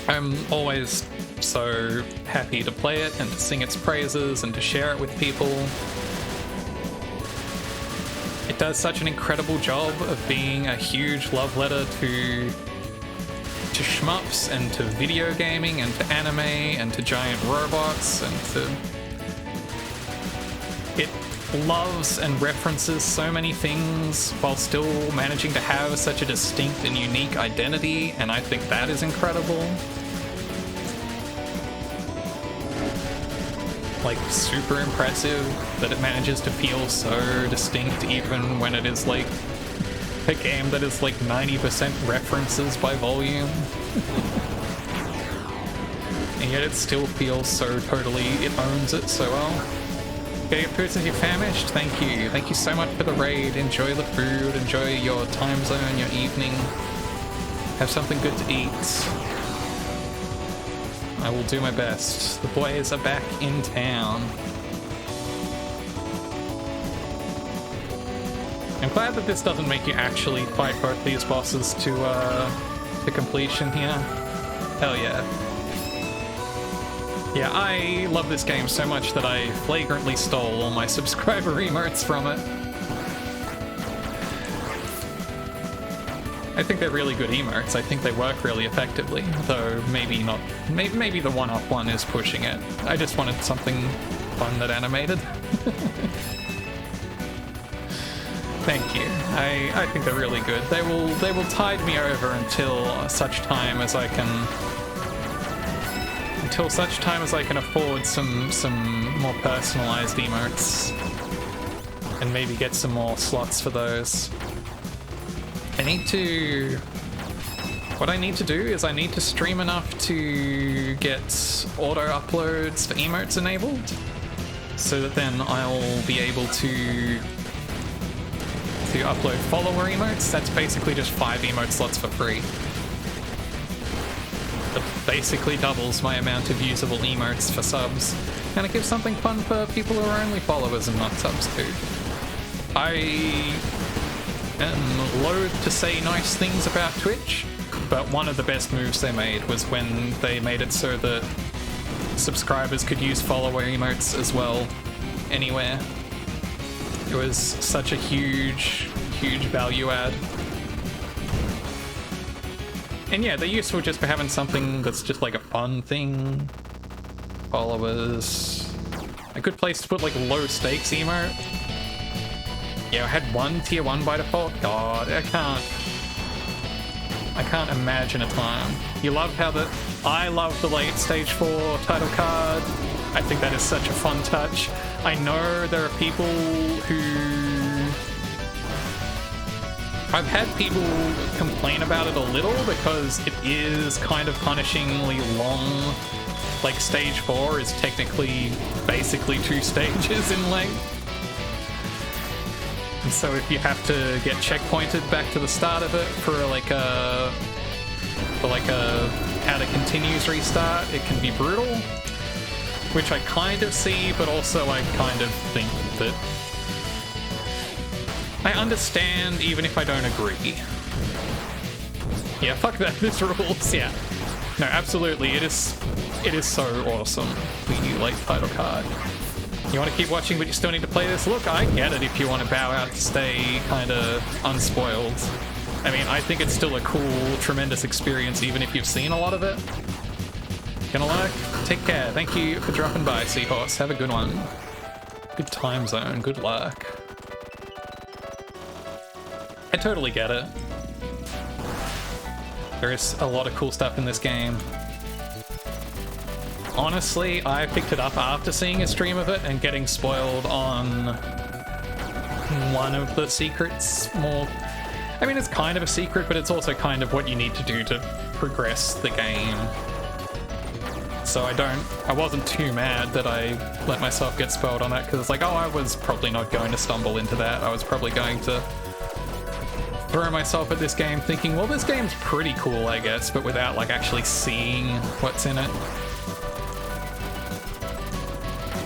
I'm always so happy to play it and to sing its praises and to share it with people. It does such an incredible job of being a huge love letter to shmups and to video gaming and to anime and to giant robots, and to... it loves and references so many things while still managing to have such a distinct and unique identity, and I think that is incredible. Like, super impressive that it manages to feel so distinct even when it is like a game that is like 90% references by volume. And yet it still feels so totally, it owns it so well. Get your food since you're famished? Thank you. Thank you so much for the raid. Enjoy the food, enjoy your time zone, your evening. Have something good to eat. I will do my best. The boys are back in town. I'm glad that this doesn't make you actually fight both these bosses to completion here. Hell yeah. Yeah, I love this game so much that I flagrantly stole all my subscriber emotes from it. I think they're really good emotes. I think they work really effectively, though maybe not. Maybe the one-up one is pushing it. I just wanted something fun that animated. Thank you. I think they're really good. They will tide me over until such time as I can until such time as I can afford some more personalized emotes and maybe get some more slots for those. What I need to do is I need to stream enough to get auto uploads for emotes enabled, so that then I'll be able to upload follower emotes. That's basically just 5 emote slots for free. That basically doubles my amount of usable emotes for subs, and it gives something fun for people who are only followers and not subs too. I am loath to say nice things about Twitch, but one of the best moves they made was when they made it so that subscribers could use follower emotes as well anywhere. It was such a huge value add. And yeah, they're useful just for having something that's just like a fun thing. Followers. A good place to put like low stakes emote. Yeah, I had one tier 1 by default. God, I can't imagine a time. You love how I love the late stage 4 title card. I think that is such a fun touch. I know there are people who... I've had people complain about it a little because it is kind of punishingly long. Like, stage 4 is technically basically 2 stages in length. And so if you have to get checkpointed back to the start of it for like a how to continues restart, it can be brutal. Which I kind of see, but also I kind of think that I understand even if I don't agree. Yeah, fuck that, this rules, yeah. No, absolutely, it is so awesome, the late title card. You want to keep watching, but you still need to play this? Look, I get it if you want to bow out to stay kind of unspoiled. I mean, I think it's still a cool, tremendous experience, even if you've seen a lot of it. Gonna lurk? Take care. Thank you for dropping by, Seahorse. Have a good one. Good time zone. Good luck. I totally get it. There is a lot of cool stuff in this game. Honestly, I picked it up after seeing a stream of it and getting spoiled on one of the secrets more. I mean, it's kind of a secret, but it's also kind of what you need to do to progress the game. So I wasn't too mad that I let myself get spoiled on that, because it's like, oh, I was probably not going to stumble into that. I was probably going to throw myself at this game thinking, well, this game's pretty cool, I guess, but without like actually seeing what's in it.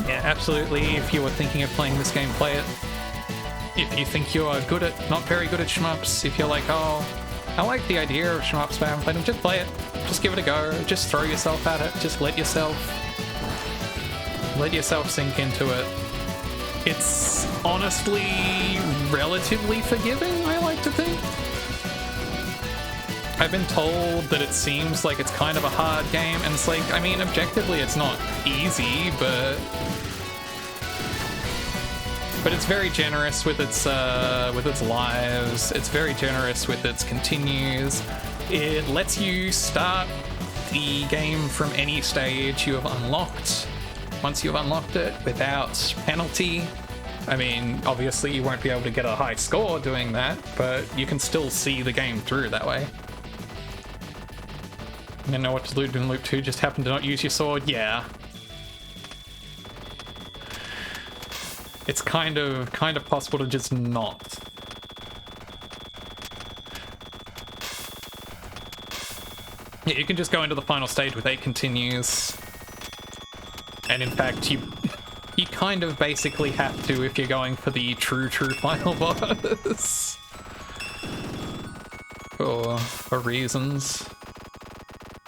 Yeah, absolutely. If you were thinking of playing this game, play it. If you think you are not very good at shmups, if you're like, oh, I like the idea of shmups but I haven't played them, just play it. Just give it a go. Just throw yourself at it. Just let yourself sink into it. It's honestly relatively forgiving, I like to think. I've been told that it seems like it's kind of a hard game, and it's like, I mean, objectively it's not easy, but it's very generous with its lives. It's very generous with its continues. It lets you start the game from any stage you have unlocked, once you've unlocked it, without penalty. I mean, obviously you won't be able to get a high score doing that, but you can still see the game through that way. You know what to loot in Loop 2, just happen to not use your sword? Yeah. It's kind of possible to just not. Yeah, you can just go into the final stage with 8 continues. And in fact, you kind of basically have to if you're going for the true final boss. For reasons.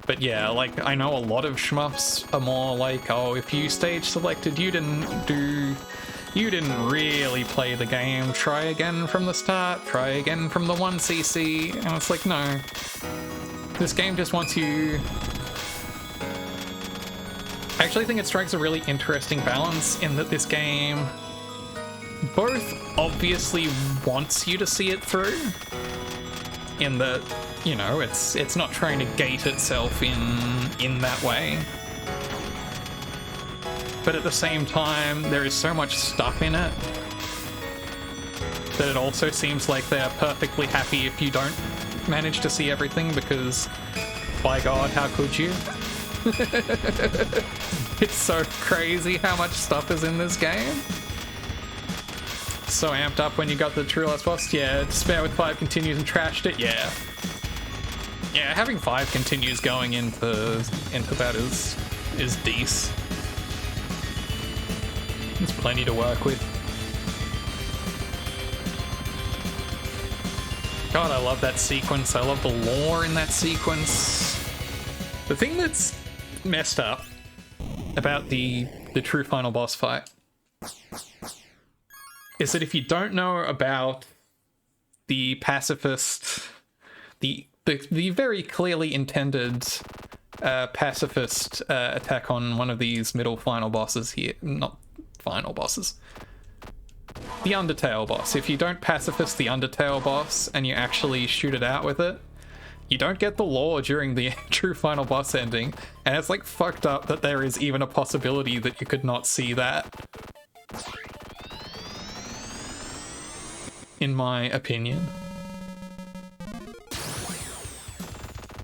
But yeah, like, I know a lot of shmups are more like, oh, if you stage selected, you didn't really play the game, try again from the start, try again from the 1cc, and it's like, no. This game just wants you... I actually think it strikes a really interesting balance in that this game both obviously wants you to see it through, in that, you know, it's not trying to gate itself in that way. but at the same time, there is so much stuff in it that it also seems like they're perfectly happy if you don't manage to see everything, because, by God, how could you? It's so crazy how much stuff is in this game. So amped up when you got the true last boss. Yeah, Despair with 5 continues and trashed it. Yeah. Yeah, having 5 continues going into that is decent. There's plenty to work with. God, I love that sequence. I love the lore in that sequence. The thing that's messed up about the true final boss fight is that if you don't know about the pacifist, the very clearly intended pacifist attack on one of these middle final bosses here, not final bosses, the Undertale boss. If you don't pacifist the Undertale boss and you actually shoot it out with it, you don't get the lore during the true final boss ending, and it's like fucked up that there is even a possibility that you could not see that. In my opinion.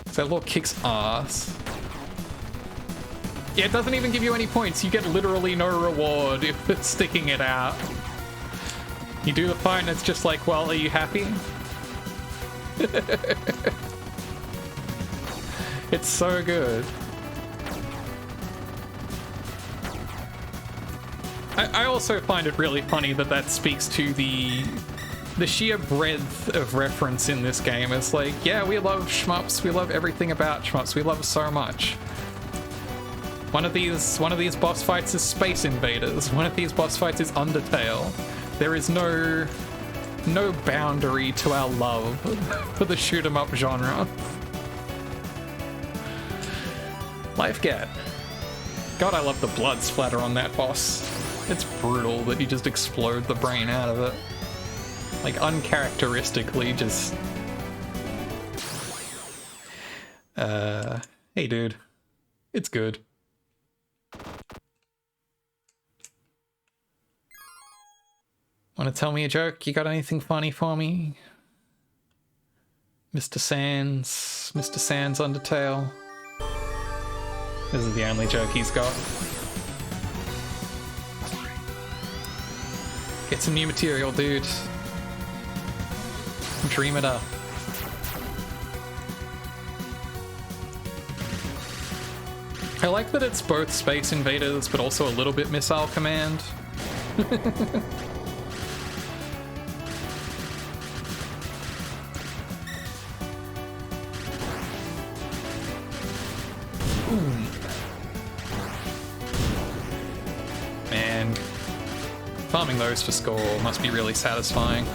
So that lore kicks ass. Yeah, it doesn't even give you any points. You get literally no reward if it's sticking it out. You do the fight and it's just like, well, are you happy? It's so good. I also find it really funny that that speaks to the sheer breadth of reference in this game. It's like, yeah, we love shmups, we love everything about shmups, we love so much. One of these boss fights is Space Invaders, one of these boss fights is Undertale. There is no boundary to our love for the shoot 'em up genre. Life Gat. God, I love the blood splatter on that boss. It's brutal that you just explode the brain out of it. Like, uncharacteristically, just... Hey, dude. It's good. Wanna tell me a joke? You got anything funny for me? Mr. Sans Undertale. This is the only joke he's got. Get some new material, dude. Dream it up. I like that it's both Space Invaders, but also a little bit Missile Command. Man, farming those for score must be really satisfying.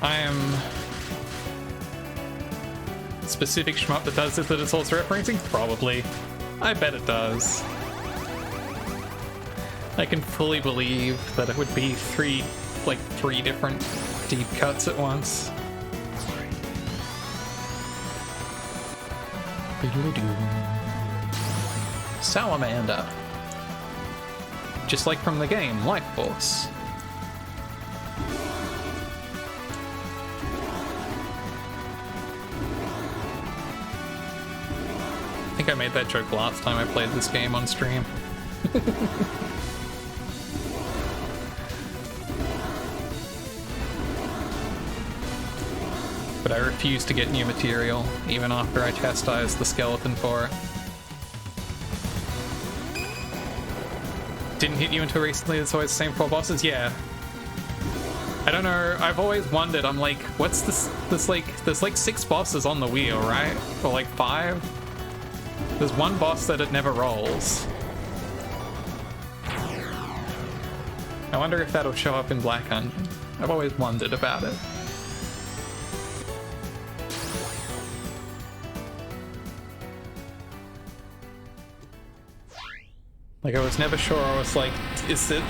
I am... Specific shmup that does this that it's also referencing? Probably. I bet it does. I can fully believe that it would be three different deep cuts at once. Salamander. Just like from the game, Life Force. I think I made that joke last time I played this game on stream. But I refuse to get new material, even after I chastised the skeleton for it. Didn't hit you until recently, it's always the same 4 bosses? Yeah. I don't know, I've always wondered, I'm like, what's this, there's like 6 bosses on the wheel, right? Or like 5? There's one boss that it never rolls. I wonder if that'll show up in Black Onion. I've always wondered about it. Like, I was never sure. I was like, is it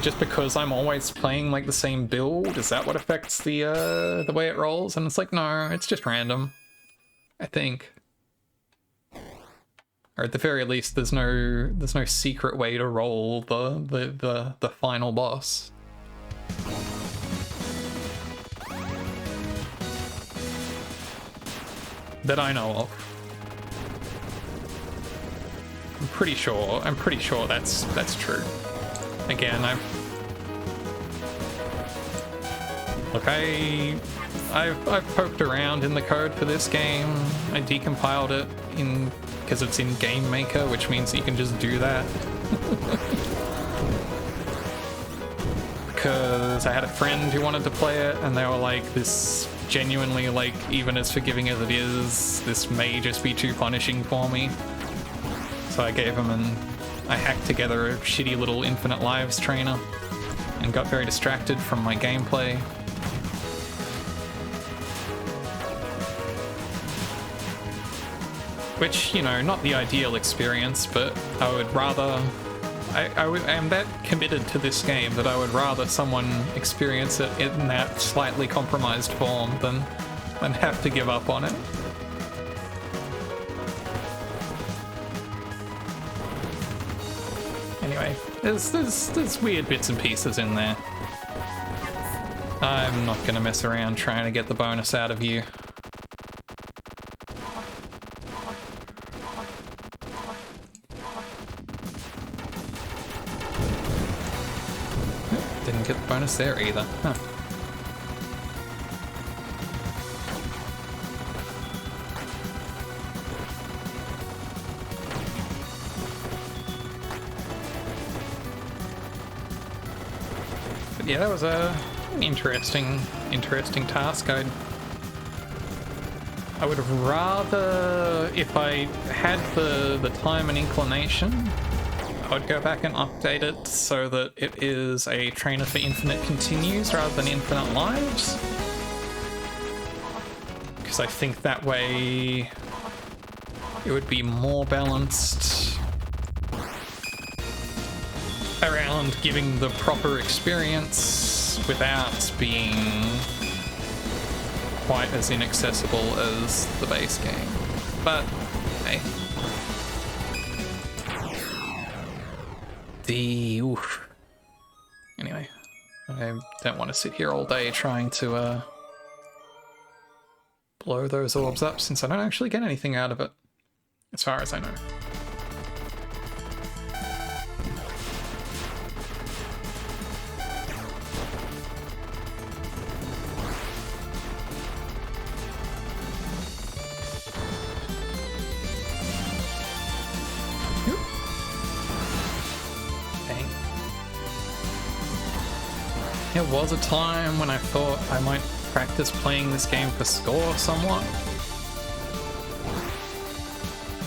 just because I'm always playing like the same build? Is that what affects the way it rolls? And it's like, no, it's just random, I think. Or at the very least, there's no secret way to roll the final boss. That I know of. I'm pretty sure that's true. Again, I've poked around in the code for this game. I decompiled it because it's in Game Maker, which means you can just do that. Because I had a friend who wanted to play it, and they were like, this genuinely, like, even as forgiving as it is, this may just be too punishing for me. So I gave him I hacked together a shitty little infinite lives trainer and got very distracted from my gameplay. Which, you know, not the ideal experience, but I would rather... I am that committed to this game that I would rather someone experience it in that slightly compromised form than have to give up on it. Anyway, there's weird bits and pieces in there. I'm not gonna mess around trying to get the bonus out of you. Didn't get the bonus there either. Huh. But yeah, that was an interesting task. I would have rather, if I had the time and inclination, I would go back and update it so that it is a trainer for infinite continues rather than infinite lives. Because I think that way it would be more balanced around giving the proper experience without being quite as inaccessible as the base game. But, hey. Oof. Anyway, I don't want to sit here all day trying to blow those orbs up since I don't actually get anything out of it, as far as I know. There was a time when I thought I might practice playing this game for score somewhat,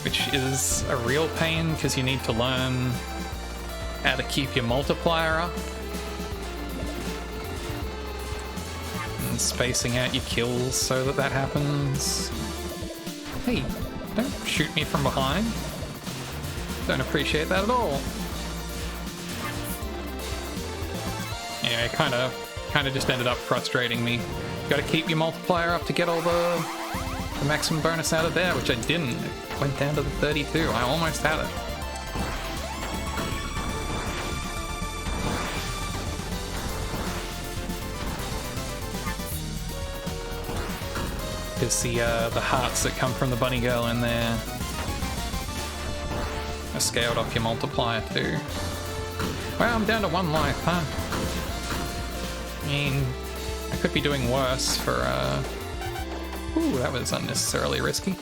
which is a real pain because you need to learn how to keep your multiplier up and spacing out your kills so that happens. Hey, don't shoot me from behind. Don't appreciate that at all. Anyway, kind of just ended up frustrating me. Got to keep your multiplier up to get all the maximum bonus out of there, which I didn't. It went down to the 32. I almost had it. Because the hearts that come from the bunny girl in there are scaled off your multiplier too. Well, I'm down to 1 life, huh? I mean, I could be doing worse for, Ooh, that was unnecessarily risky.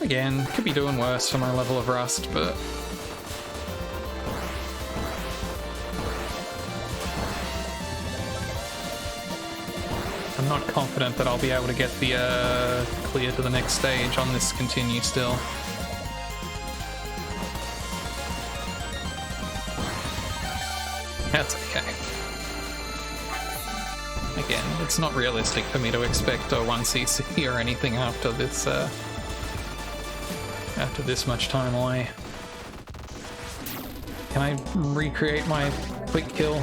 Again, could be doing worse for my level of rust, but... I'm not confident that I'll be able to get the, clear to the next stage on this continue still. That's okay. Again, it's not realistic for me to expect a 1cc or anything after this much time away. Can I recreate my quick kill?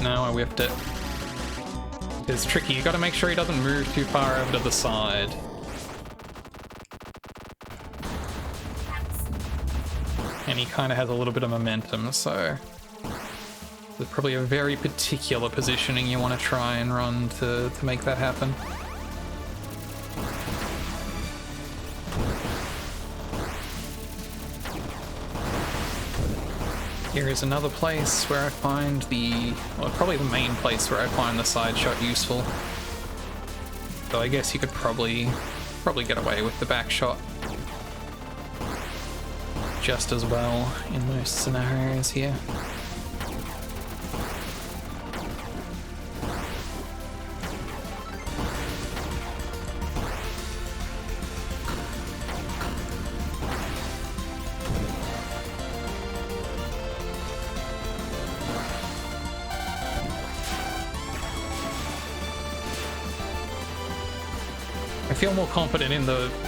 No, I whiffed it. It's tricky, you gotta make sure he doesn't move too far over to the side. he kind of has a little bit of momentum, so there's probably a very particular positioning you want to try and run to make that happen. Here is another place where I find well, probably the main place where I find the side shot useful. Though I guess you could probably get away with the back shot just as well in most scenarios here. I feel more confident in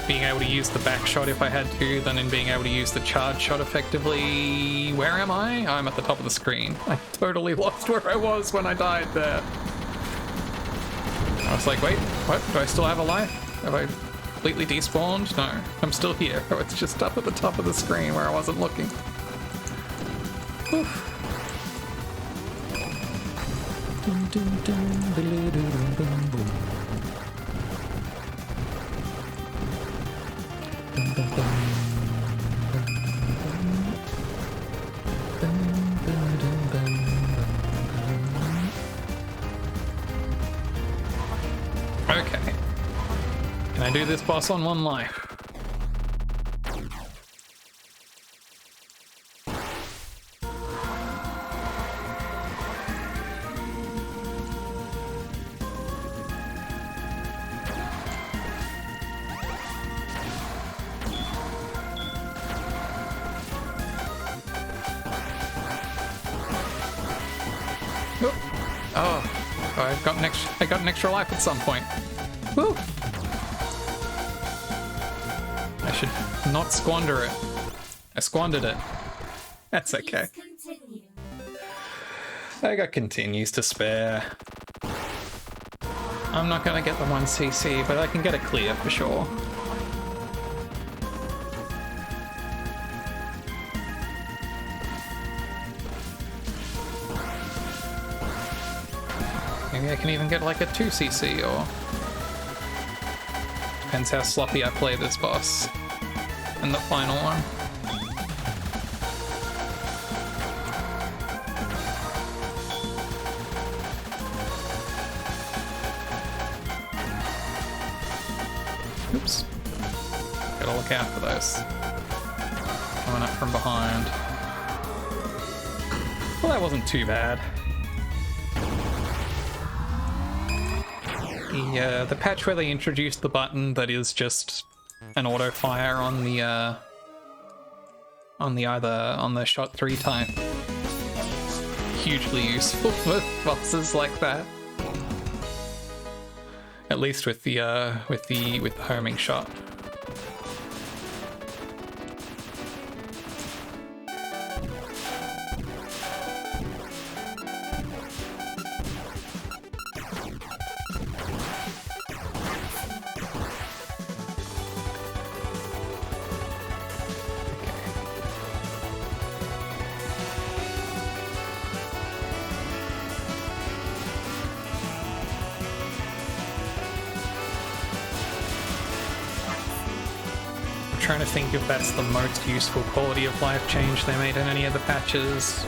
being able to use the back shot if I had to than in being able to use the charge shot effectively. Where am I? I'm at the top of the screen. I totally lost where I was when I died there. I was like, wait, what? Do I still have a life? Have I completely despawned? No, I'm still here. Oh, it's just up at the top of the screen where I wasn't looking. Oof. Okay. Can I do this boss on one life? I got an extra life at some point. Woo! I should not squander it. I squandered it. That's okay. I got continues to spare. I'm not gonna get the 1cc, but I can get it clear for sure. Maybe I can even get like a 2cc, or... Depends how sloppy I play this boss. And the final one. Oops. Gotta look out for those. Coming up from behind. Well, that wasn't too bad. The patch where they introduced the button that is just an auto fire on the shot 3 type. Hugely useful for bosses like that. At least with the homing shot. Trying to think if that's the most useful quality of life change they made in any of the patches.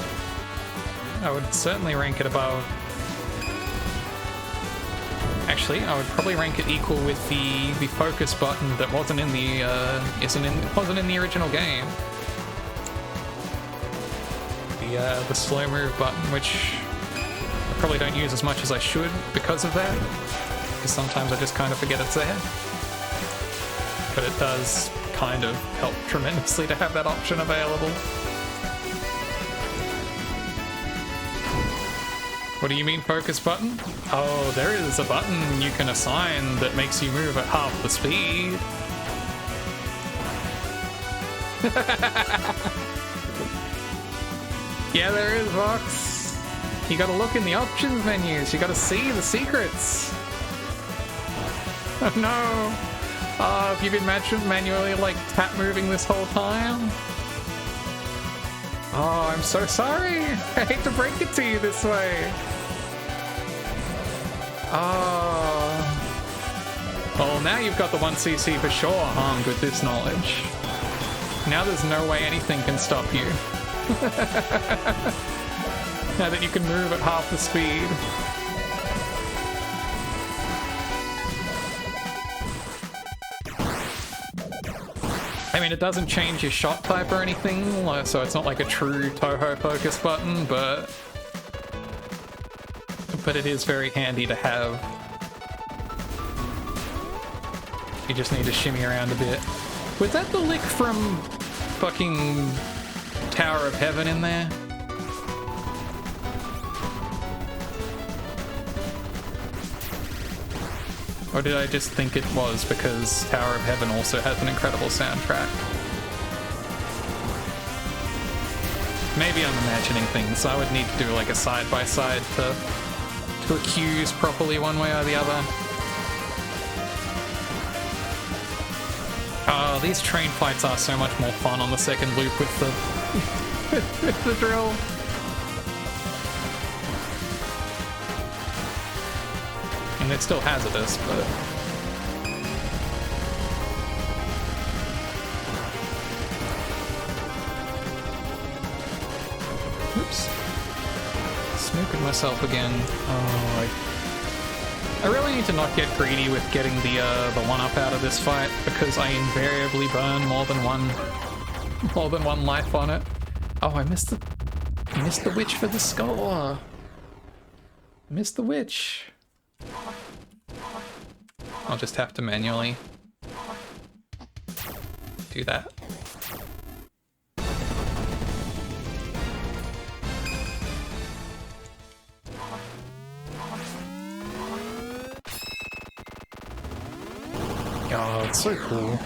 I would certainly rank it above. Actually, I would probably rank it equal with the focus button that wasn't in the wasn't in the original game. The slow move button, which I probably don't use as much as I should because of that. Because sometimes I just kind of forget it's there. But it does kind of help tremendously to have that option available. What do you mean focus button? Oh, there is a button you can assign that makes you move at half the speed. Yeah, there is, Vox. You gotta look in the options menus. You gotta see the secrets. Oh no. Have you been manually like tap moving this whole time? Oh, I'm so sorry. I hate to break it to you this way. Oh. Well, now you've got the 1cc for sure armed with this knowledge. Now there's no way anything can stop you. Now that you can move at half the speed. I mean, it doesn't change your shot type or anything, so it's not like a true Toho focus button, but it is very handy to have. You just need to shimmy around a bit. Was that the lick from fucking Tower of Heaven in there? Or did I just think it was because Tower of Heaven also has an incredible soundtrack? Maybe I'm imagining things. I would need to do like a side-by-side to accuse properly one way or the other. Oh, these train fights are so much more fun on the second loop with the with the drill. And it's still hazardous, but... Oops. Snooping myself again. Oh, I really need to not get greedy with getting the one-up out of this fight, because I invariably burn more than one life on it. Oh, I missed the witch for the score. Missed the witch. I'll just have to manually do that. Oh, it's so cool.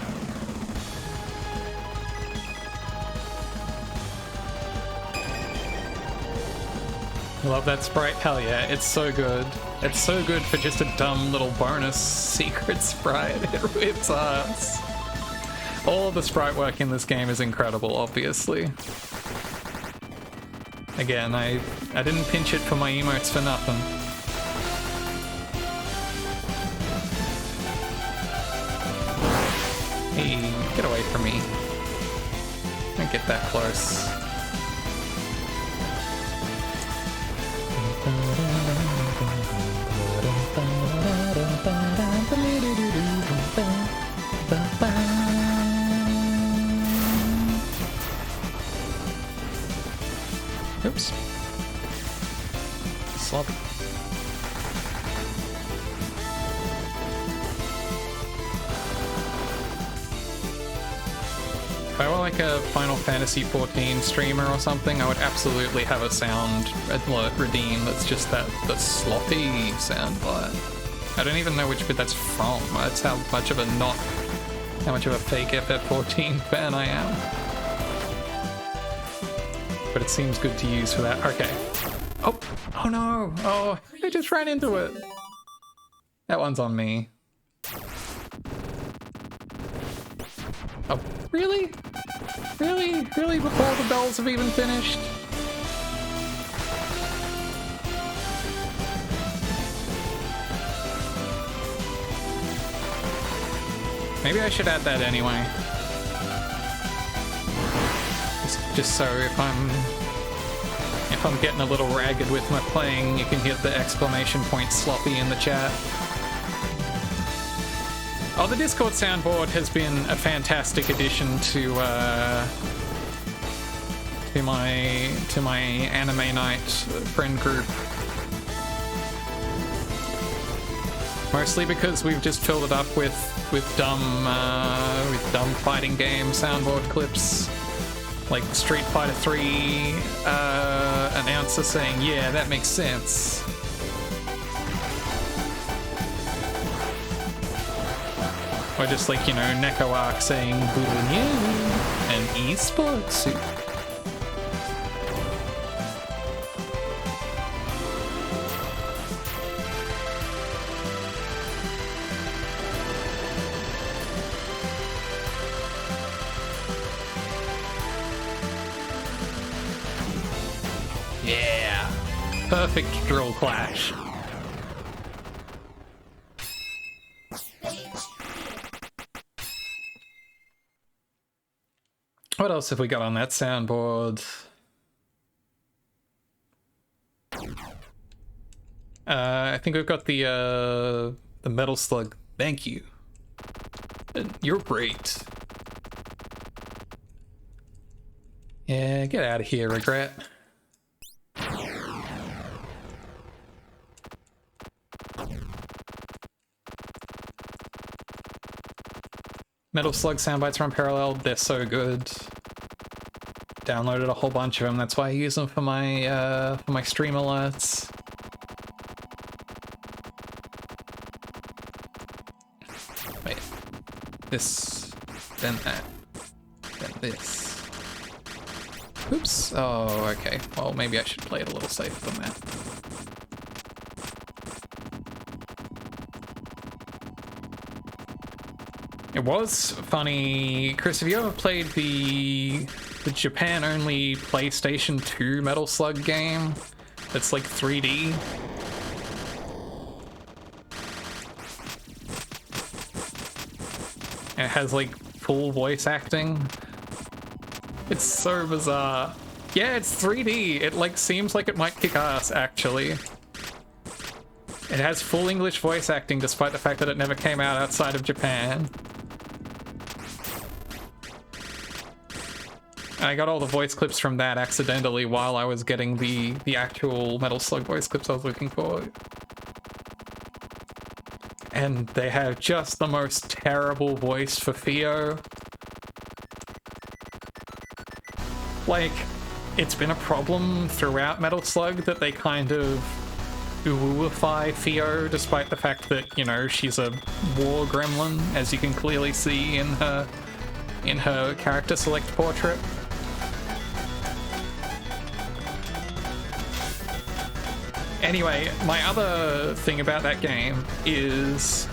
I love that sprite. Hell yeah, it's so good. It's so good for just a dumb little bonus secret sprite. It whips ass. All of the sprite work in this game is incredible, obviously. Again, I didn't pinch it for my emotes for nothing. Hey, get away from me. Don't get that close. Oops. Sloppy. If I were like a Final Fantasy XIV streamer or something, I would absolutely have a sound alert redeem that's just the sloppy sound bite. I don't even know which bit that's from. That's how much of a fake FF14 fan I am. But it seems good to use for that. Okay. Oh no! Oh, I just ran into it. That one's on me. Oh, really? Really? Really? Before the bells have even finished? Maybe I should add that anyway. Just so if I'm getting a little ragged with my playing, you can hit the exclamation point sloppy in the chat. Oh, the Discord soundboard has been a fantastic addition to my anime night friend group. Mostly because we've just filled it up with dumb fighting game soundboard clips. Like Street Fighter 3 announcer saying, yeah, that makes sense. Or just like, you know, Neko Arc saying, boo yeah, an esports suit. Yeah! Perfect drill clash. What else have we got on that soundboard? I think we've got the Metal Slug. Thank you. You're great. Yeah, get out of here, Regret. Metal Slug soundbites are unparalleled. They're so good. Downloaded a whole bunch of them. That's why I use them for my stream alerts. Wait. This, then that, then this. Oops. Oh, okay. Well, maybe I should play it a little safer than that. It was funny. Chris, have you ever played the Japan-only PlayStation 2 Metal Slug game that's like 3D? And it has like full voice acting. It's so bizarre. Yeah, it's 3D. It like seems like it might kick ass, actually. It has full English voice acting despite the fact that it never came out outside of Japan. I got all the voice clips from that accidentally while I was getting the actual Metal Slug voice clips I was looking for. And they have just the most terrible voice for Theo. Like, it's been a problem throughout Metal Slug that they kind of ooify Theo, despite the fact that, you know, she's a war gremlin, as you can clearly see in her character select portrait. Anyway, my other thing about that game is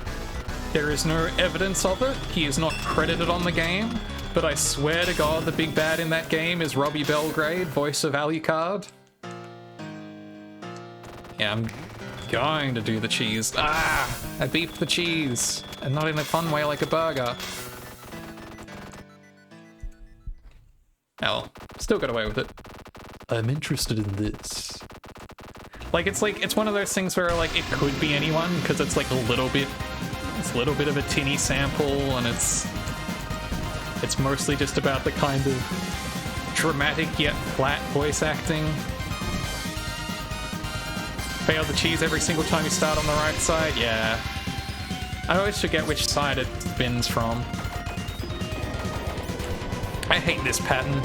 there is no evidence of it. He is not credited on the game, but I swear to God the big bad in that game is Robbie Belgrade, voice of Alucard. Yeah, I'm going to do the cheese. Ah! I beefed the cheese, and not in a fun way like a burger. Oh, still got away with it. I'm interested in this. Like, it's one of those things where, like, it could be anyone, because it's, like, a little bit of a tinny sample, and it's mostly just about the kind of dramatic yet flat voice acting. Fail the cheese every single time you start on the right side? Yeah. I always forget which side it spins from. I hate this pattern,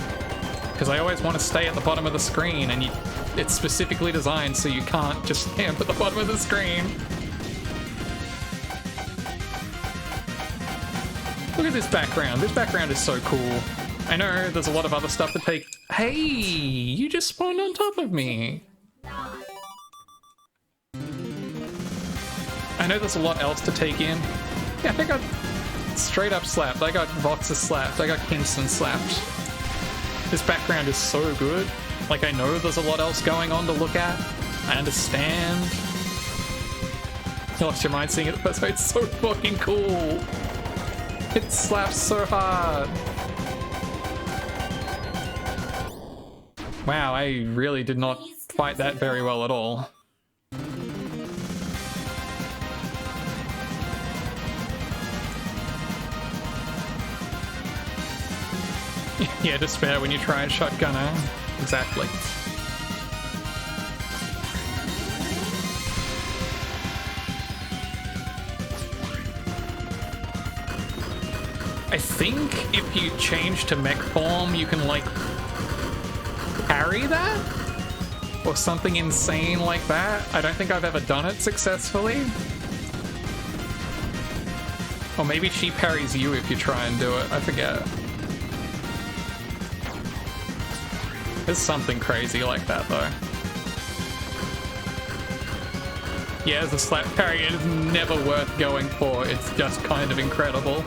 because I always want to stay at the bottom of the screen, and it's specifically designed so you can't just stand at the bottom of the screen. Look at this background. This background is so cool. I know there's a lot of other stuff to take. Hey, you just spawned on top of me. I know there's a lot else to take in. Yeah, I got straight up slapped. I got Voxer slapped. I got Kingston slapped. This background is so good. Like, I know there's a lot else going on to look at. I understand. You lost your mind seeing it first. It's so fucking cool. It slaps so hard. Wow, I really did not fight that very well at all. Yeah, despair when you try and shotgun her. Exactly. I think if you change to mech form, you can, like, parry that? Or something insane like that. I don't think I've ever done it successfully. Or maybe she parries you if you try and do it. I forget. There's something crazy like that, though. Yeah, the slap parry is never worth going for. It's just kind of incredible.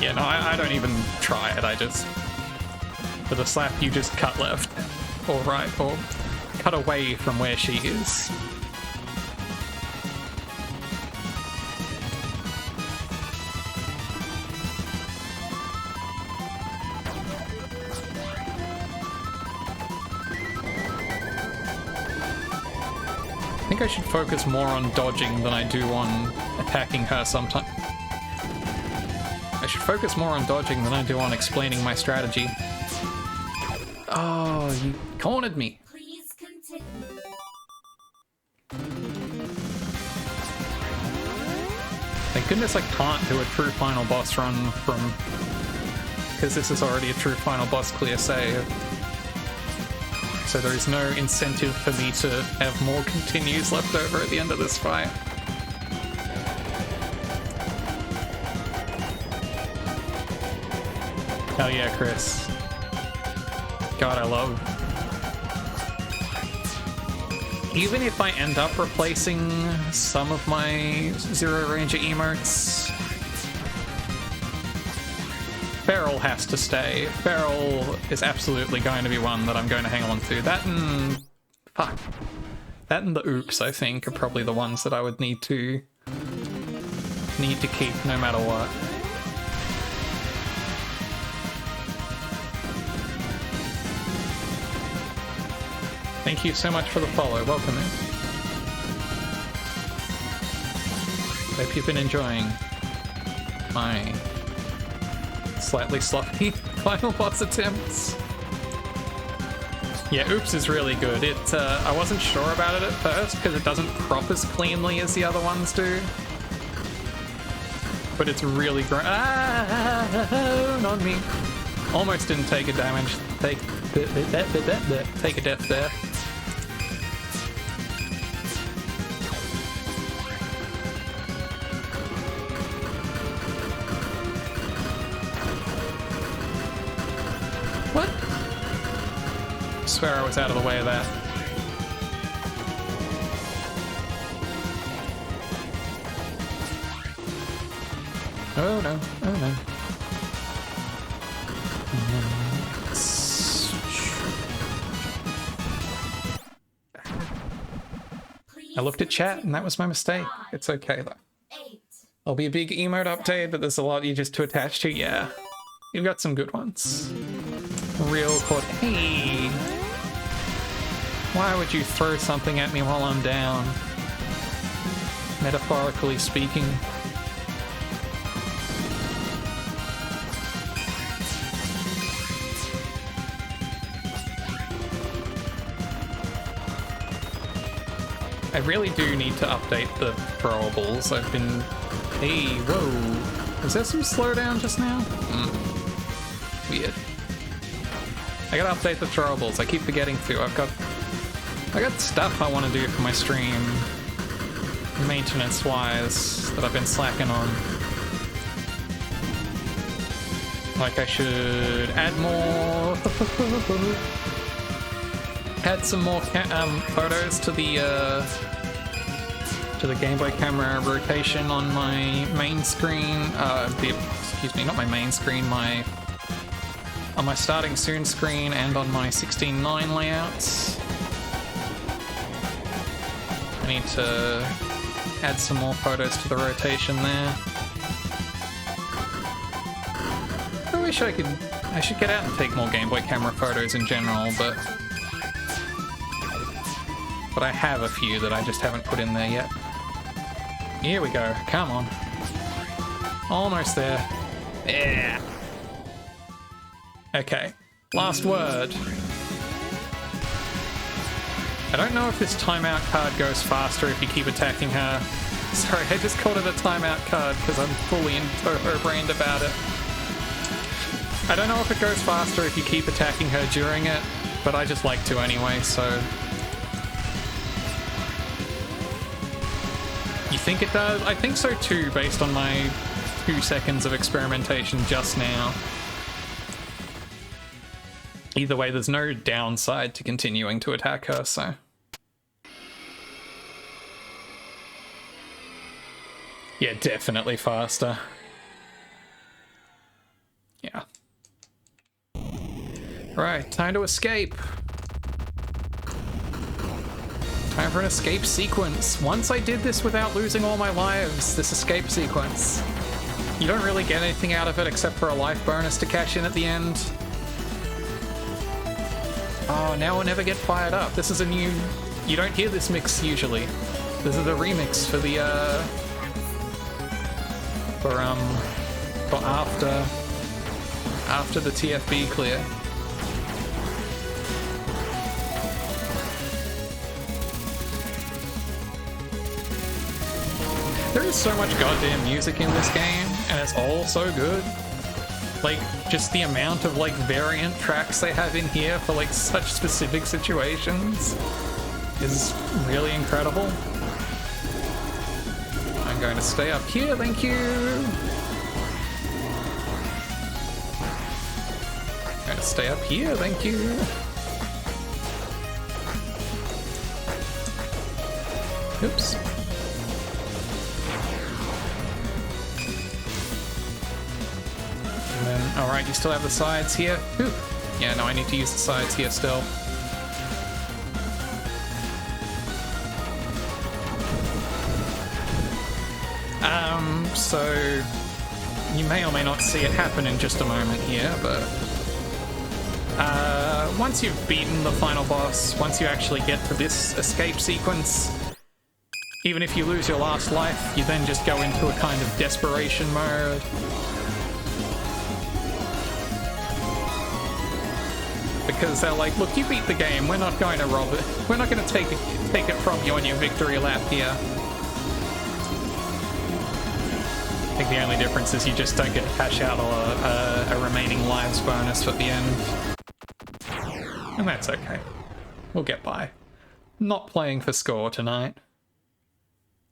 Yeah, no, I don't even try it. I just, for the slap, you just cut left or right or cut away from where she is. I think I should focus more on dodging than I do on attacking her sometimes. I should focus more on dodging than I do on explaining my strategy. Oh, you cornered me. Please continue. Thank goodness I can't do a true final boss run from... because this is already a true final boss clear save. So there is no incentive for me to have more continues left over at the end of this fight. Hell yeah, Chris. God, I love... Even if I end up replacing some of my ZeroRanger emotes, Feral has to stay. Feral is absolutely going to be one that I'm going to hang on to. That and... fuck. That and the oops, I think, are probably the ones that I would need to keep no matter what. Thank you so much for the follow. Welcome in. Hope you've been enjoying my slightly sloppy final boss attempts. Yeah, oops is really good. I wasn't sure about it at first because it doesn't crop as cleanly as the other ones do. But it's really great. Ah, not me. Almost didn't take a damage. Take a death there. What? I swear I was out of the way of that. Oh no, oh no. I looked at chat and that was my mistake. It's okay though. There'll be a big emote update, but there's a lot just to attach to. Yeah, you've got some good ones. Real quick. Hey, why would you throw something at me while I'm down? Metaphorically speaking. I really do need to update the throwables. I've been... Hey, whoa. Was there some slowdown just now? Weird. I gotta update the throwables. I keep forgetting to. I got stuff I want to do for my stream, maintenance-wise, that I've been slacking on. Like I should add more... add some more photos to the Game Boy camera rotation on my main screen. Excuse me, not my main screen, on my starting soon screen and on my 16:9 layouts. I need to add some more photos to the rotation there. I wish I should get out and take more Game Boy camera photos in general, but I have a few that I just haven't put in there yet. Here we go. Come on. Almost there. Yeah. Okay. Last word. I don't know if this timeout card goes faster if you keep attacking her. Sorry, I just called it a timeout card because I'm fully Toho-brained about it. I don't know if it goes faster if you keep attacking her during it, but I just like to anyway, so... You think it does? I think so too, based on my 2 seconds of experimentation just now. Either way, there's no downside to continuing to attack her, so... Yeah, definitely faster. Yeah. Right, time to escape. Time for an escape sequence. Once I did this without losing all my lives, this escape sequence. You don't really get anything out of it except for a life bonus to cash in at the end. Oh, now we'll never get fired up. This is a new... You don't hear this mix usually. This is the remix for the, for after the TFB clear. There is so much goddamn music in this game, and it's all so good. Like, just the amount of, like, variant tracks they have in here for, like, such specific situations is really incredible. I'm going to stay up here, thank you! I'm going to stay up here, thank you! Oops. Alright, you still have the sides here? Ooh. Yeah, no, I need to use the sides here still. So you may or may not see it happen in just a moment here, but once you've beaten the final boss, once you actually get to this escape sequence, even if you lose your last life, you then just go into a kind of desperation mode. Because they're like, look, you beat the game, we're not going to rob it. We're not going to take it from you on your victory lap here. I think the only difference is you just don't get to cash out a remaining lives bonus at the end. And that's okay. We'll get by. Not playing for score tonight.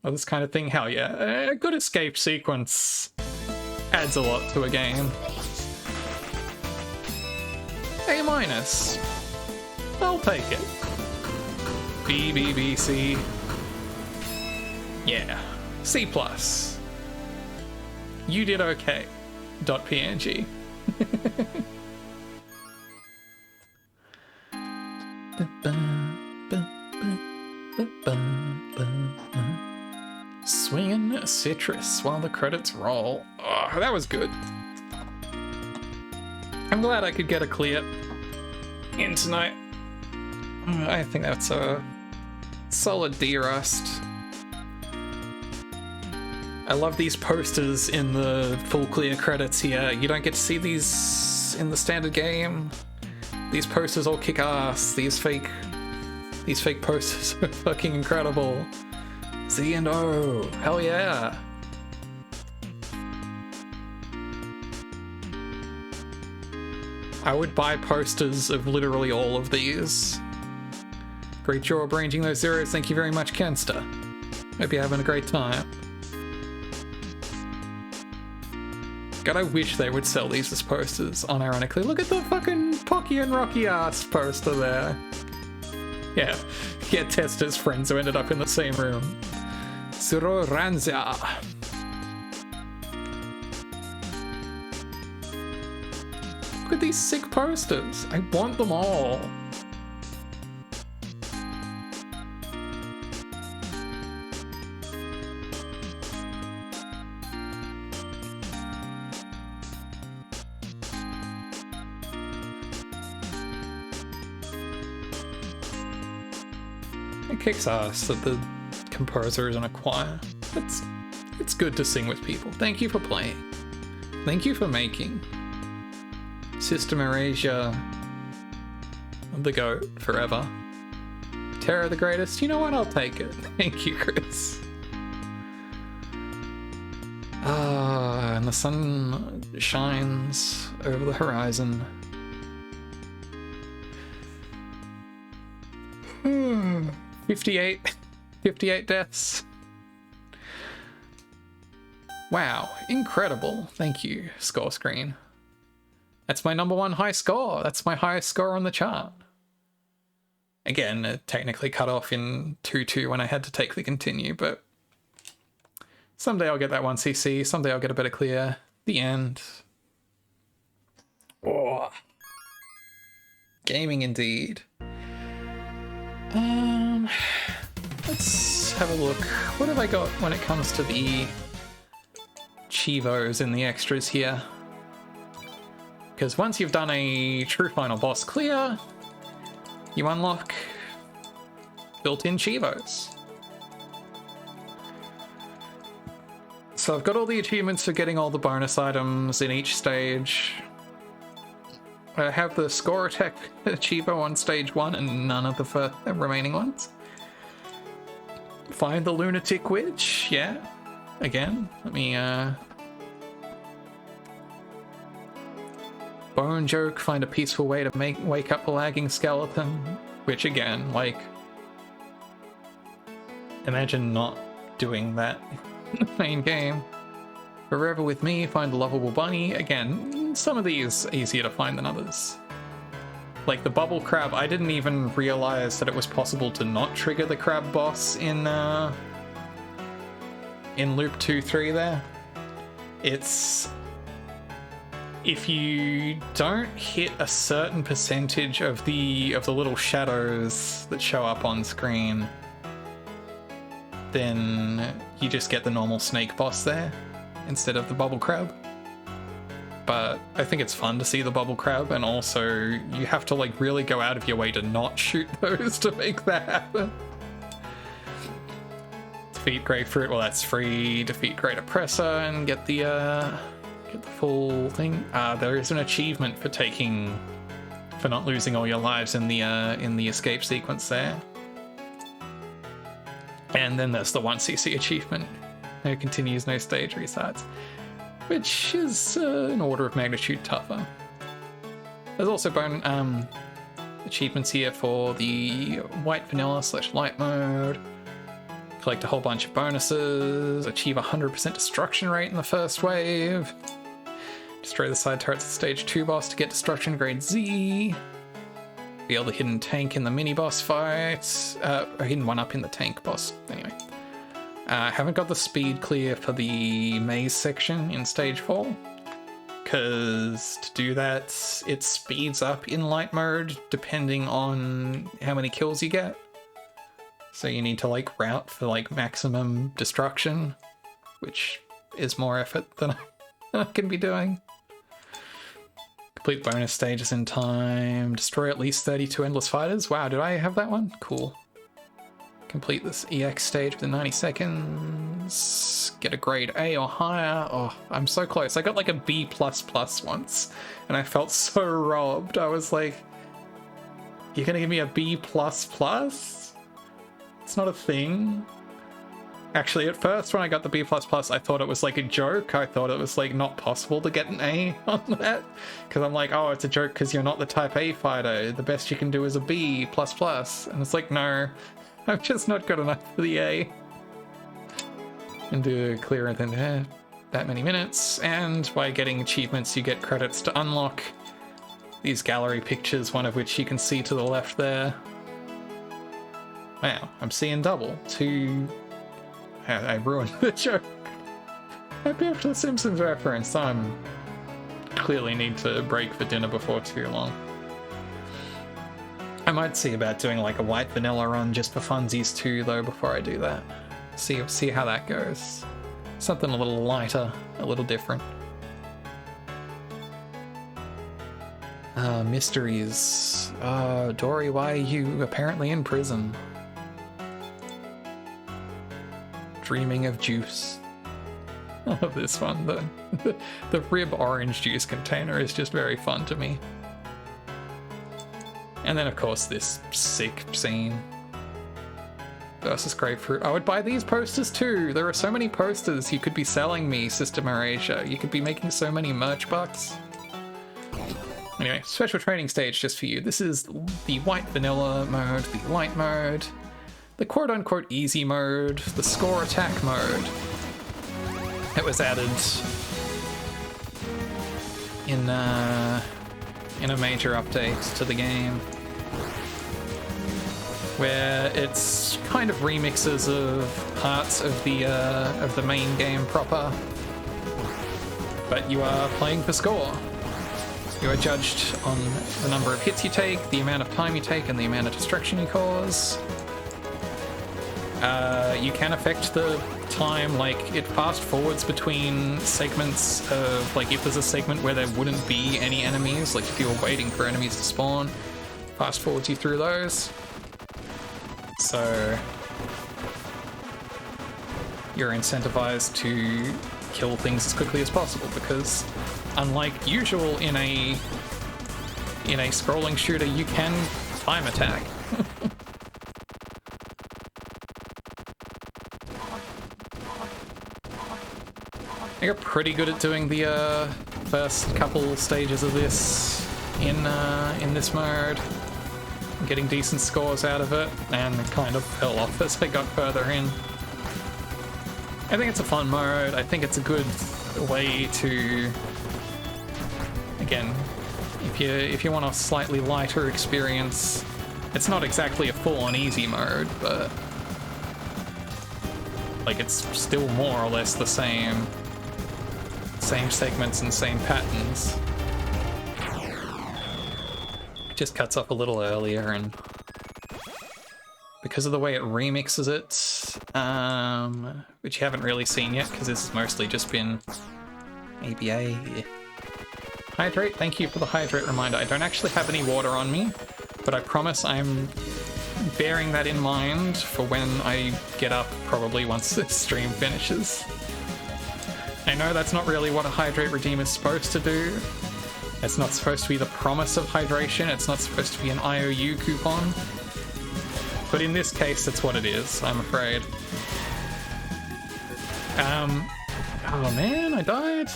Or this kind of thing, hell yeah. A good escape sequence adds a lot to a game. A minus. I'll take it. B, B, B, C. Yeah. C plus. You did okay. .png. Swinging a citrus while the credits roll. Oh, that was good. I'm glad I could get a clear in tonight. I think that's a solid derust. I love these posters in the full clear credits here. You don't get to see these in the standard game. These posters all kick ass. These fake posters are fucking incredible. Z and O, hell yeah. I would buy posters of literally all of these. Great job arranging those zeros. Thank you very much, Kenster. Hope you're having a great time. God, I wish they would sell these as posters, unironically. Look at the fucking Pocky and Rocky ass poster there. Yeah, Tester's friends who ended up in the same room. ZeroRanger. Look at these sick posters. I want them all. It kicks ass that the composer is in a choir. It's good to sing with people. Thank you for playing. Thank you for making. System Erasure, the GOAT forever. Terror the greatest. You know what? I'll take it. Thank you, Chris. Ah, and the sun shines over the horizon. 58 deaths. Wow, incredible. Thank you, score screen. That's my #1 high score. That's my highest score on the chart. Again, it technically cut off in 2-2 when I had to take the continue, but someday I'll get that 1cc, someday I'll get a better clear. The end. Gaming indeed. Let's have a look. What have I got when it comes to the Chivos in the extras here? Because once you've done a true final boss clear, you unlock built-in Chivos. So I've got all the achievements for getting all the bonus items in each stage. I have the score attack Chivo on stage 1 and none of the remaining ones. Find the lunatic witch, yeah. Again, let me bone joke, find a peaceful way to wake up the lagging skeleton, which again, like, imagine not doing that in the main game. Forever with me, find the lovable bunny. Again, some of these easier to find than others. Like the bubble crab, I didn't even realize that it was possible to not trigger the crab boss in loop 2-3 there. It's if you don't hit a certain percentage of the little shadows that show up on screen, then you just get the normal snake boss there instead of the bubble crab. But I think it's fun to see the bubble crab, and also you have to like really go out of your way to not shoot those to make that happen. Defeat Grapefruit, well that's free. Defeat Great Oppressor and get the full thing. There is an achievement for not losing all your lives in the escape sequence there. And then there's the 1cc achievement. No continues, no stage restarts, which is an order of magnitude tougher. There's also achievements here for the white vanilla / light mode. Collect a whole bunch of bonuses. Achieve 100% destruction rate in the first wave. Destroy the side turrets of stage 2 boss to get destruction grade Z. Be the hidden tank in the mini boss fight. A hidden one up in the tank boss. Anyway. Haven't got the speed clear for the maze section in stage 4. Because to do that, it speeds up in light mode depending on how many kills you get. So you need to like route for like maximum destruction, which is more effort than I can be doing. Complete bonus stages in time. Destroy at least 32 endless fighters. Wow, did I have that one? Cool. Complete this EX stage within 90 seconds. Get a grade A or higher. Oh, I'm so close. I got like a B++ once, and I felt so robbed. I was like, you're gonna give me a B++? It's not a thing. Actually, at first when I got the B++, I thought it was like a joke. I thought it was like not possible to get an A on that. Because I'm like, oh, it's a joke because you're not the type A fighter. The best you can do is a B++. And it's like, no, I'm just not good enough for the A. And do clear within that many minutes. And by getting achievements, you get credits to unlock these gallery pictures, one of which you can see to the left there. Wow, I'm seeing double. I ruined the joke. Happy after the Simpsons reference. I'm clearly need to break for dinner before too long. I might see about doing like a white vanilla run just for funsies too, though, before I do that. See how that goes. Something a little lighter, a little different. Mysteries. Dory, why are you apparently in prison? Dreaming of juice. Oh, this one, the rib orange juice container is just very fun to me. And then of course this sick scene. Versus grapefruit. I would buy these posters too. There are so many posters you could be selling me, Sister Marasia. You could be making so many merch bucks. Anyway, special training stage just for you. This is the white vanilla mode, the light mode, the quote-unquote easy mode, the score attack mode. It was added in a major update to the game, where it's kind of remixes of parts of the main game proper, but you are playing for score. You are judged on the number of hits you take, the amount of time you take, and the amount of destruction you cause. You can affect the time, like it fast forwards between segments of, like if there's a segment where there wouldn't be any enemies, like if you were waiting for enemies to spawn, fast forwards you through those. So you're incentivized to kill things as quickly as possible, because unlike usual in a scrolling shooter, you can time attack. I got pretty good at doing the first couple stages of this in this mode, getting decent scores out of it, and it kind of fell off as I got further in. I think it's a fun mode. I think it's a good way to, again, if you want a slightly lighter experience, it's not exactly a full-on easy mode, but like it's still more or less the same segments and same patterns. It just cuts off a little earlier, and because of the way it remixes it, which you haven't really seen yet because this has mostly just been ABA. Hydrate, thank you for the hydrate reminder. I don't actually have any water on me, but I promise I'm bearing that in mind for when I get up, probably once this stream finishes. I know that's not really what a hydrate redeem is supposed to do. It's not supposed to be the promise of hydration, it's not supposed to be an IOU coupon. But in this case, that's what it is, I'm afraid. Oh man, I died.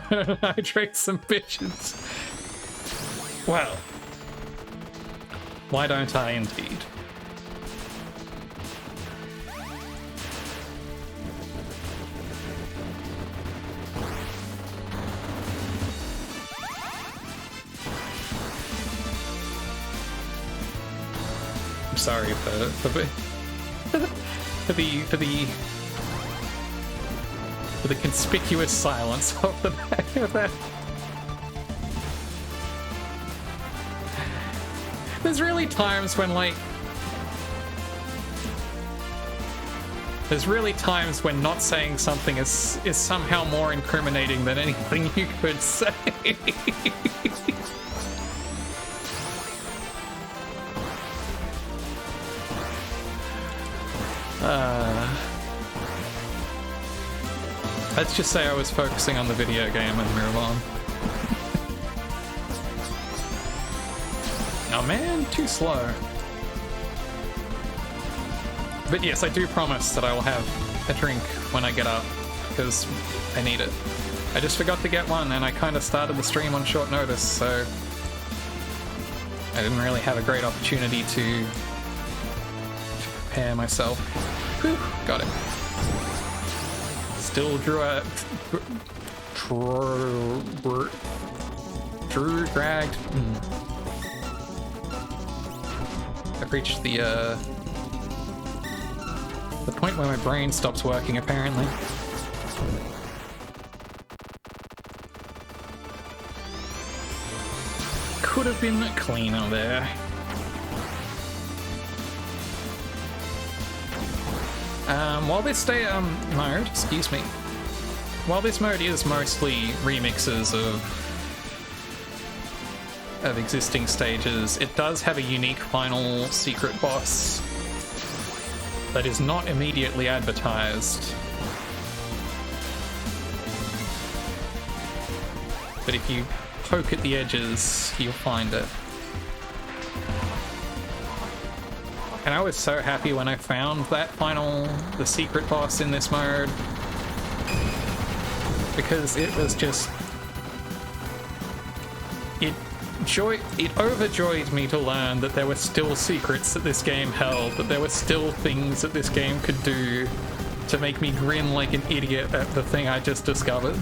Hydrate some bitches. Well, why don't I indeed? I'm sorry for the conspicuous silence of the back of that. There's really times when, like, not saying something is somehow more incriminating than anything you could say. Let's just say I was focusing on the video game and move on. Oh man, too slow. But yes, I do promise that I will have a drink when I get up, because I need it. I just forgot to get one, and I kind of started the stream on short notice, so I didn't really have a great opportunity to prepare myself. Whew, got it. Still drew dragged. I've reached the point where my brain stops working, apparently. Could have been cleaner there. While this mode, excuse me, while this mode is mostly remixes of existing stages, it does have a unique final secret boss that is not immediately advertised. But if you poke at the edges, you'll find it. And I was so happy when I found that the secret boss in this mode, because it was just, it overjoyed me to learn that there were still secrets that this game held, that there were still things that this game could do to make me grin like an idiot at the thing I just discovered.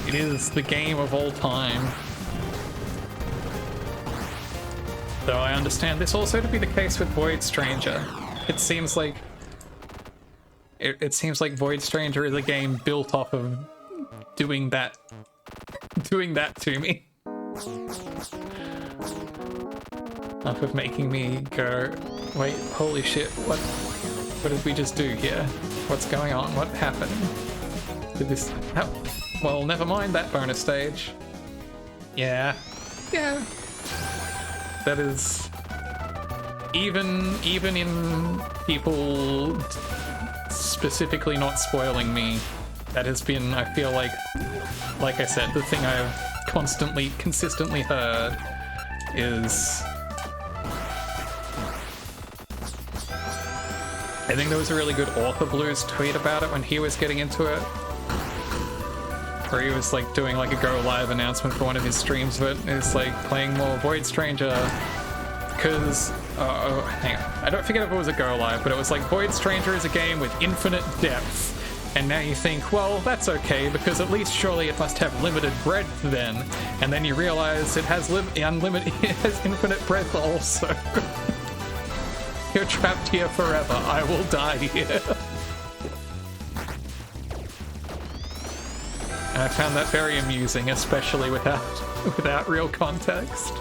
It is the game of all time. Though I understand this also to be the case with Void Stranger. It seems like Void Stranger is a game built off of doing that to me. Enough of making me go, wait, holy shit, what did we just do here? What's going on? What happened? Did this... Oh, well, never mind that bonus stage. Yeah. Yeah. That is... Even in people specifically not spoiling me, that has been, I feel like I said, the thing I've consistently heard is... I think there was a really good Author Blues tweet about it when he was getting into it, where he was like doing like a go live announcement for one of his streams, but it's like playing more Void Stranger because hang on, I don't forget if it was a go live, but it was like Void Stranger is a game with infinite depth, and now you think, well, that's okay because at least surely it must have limited breadth then, and then you realize it has unlimited, it has infinite breadth also. You're trapped here forever. I will die here. And I found that very amusing, especially without real context.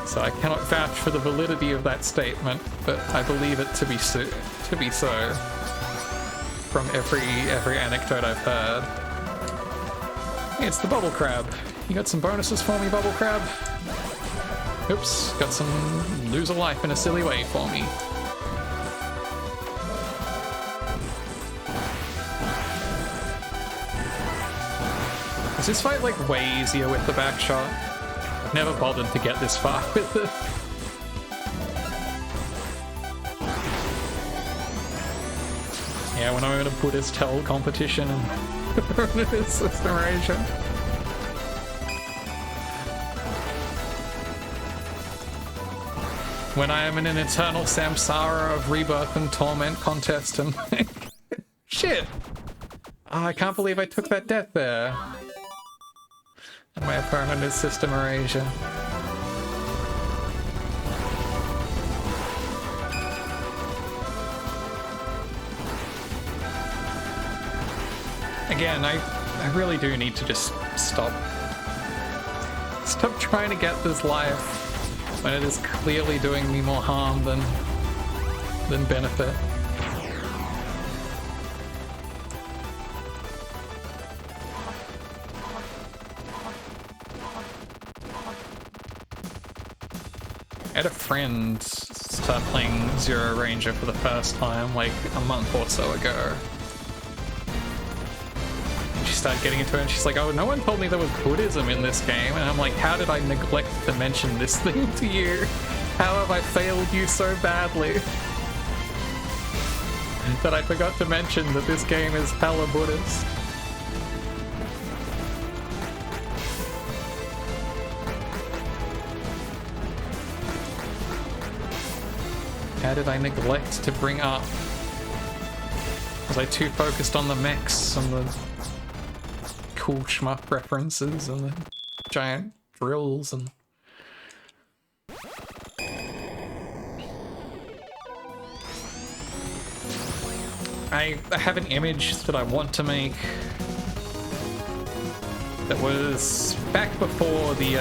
So I cannot vouch for the validity of that statement, but I believe it to be so from every anecdote I've heard. Hey, it's the Bubble Crab. You got some bonuses for me, Bubble Crab? Oops, got some lose a life in a silly way for me. Is this fight like way easier with the back shot? I've never bothered to get this far with it. Yeah, when I'm in a Buddhist hell competition and it's ZeroRanger. When I am in an eternal samsara of rebirth and torment contest and shit. Oh, I can't believe I took that death there. And my opponent is Sister Marasia. Again, I really do need to just stop trying to get this life when it is clearly doing me more harm than benefit. I had a friend start playing ZeroRanger for the first time like a month or so ago. And she started getting into it and she's like, oh, no one told me there was Buddhism in this game. And I'm like, how did I neglect to mention this thing to you? How have I failed you so badly that I forgot to mention that this game is hella Buddhist? How did I neglect to bring up? Was I too focused on the mechs and the cool shmup references and the giant drills and... I have an image that I want to make that was back before the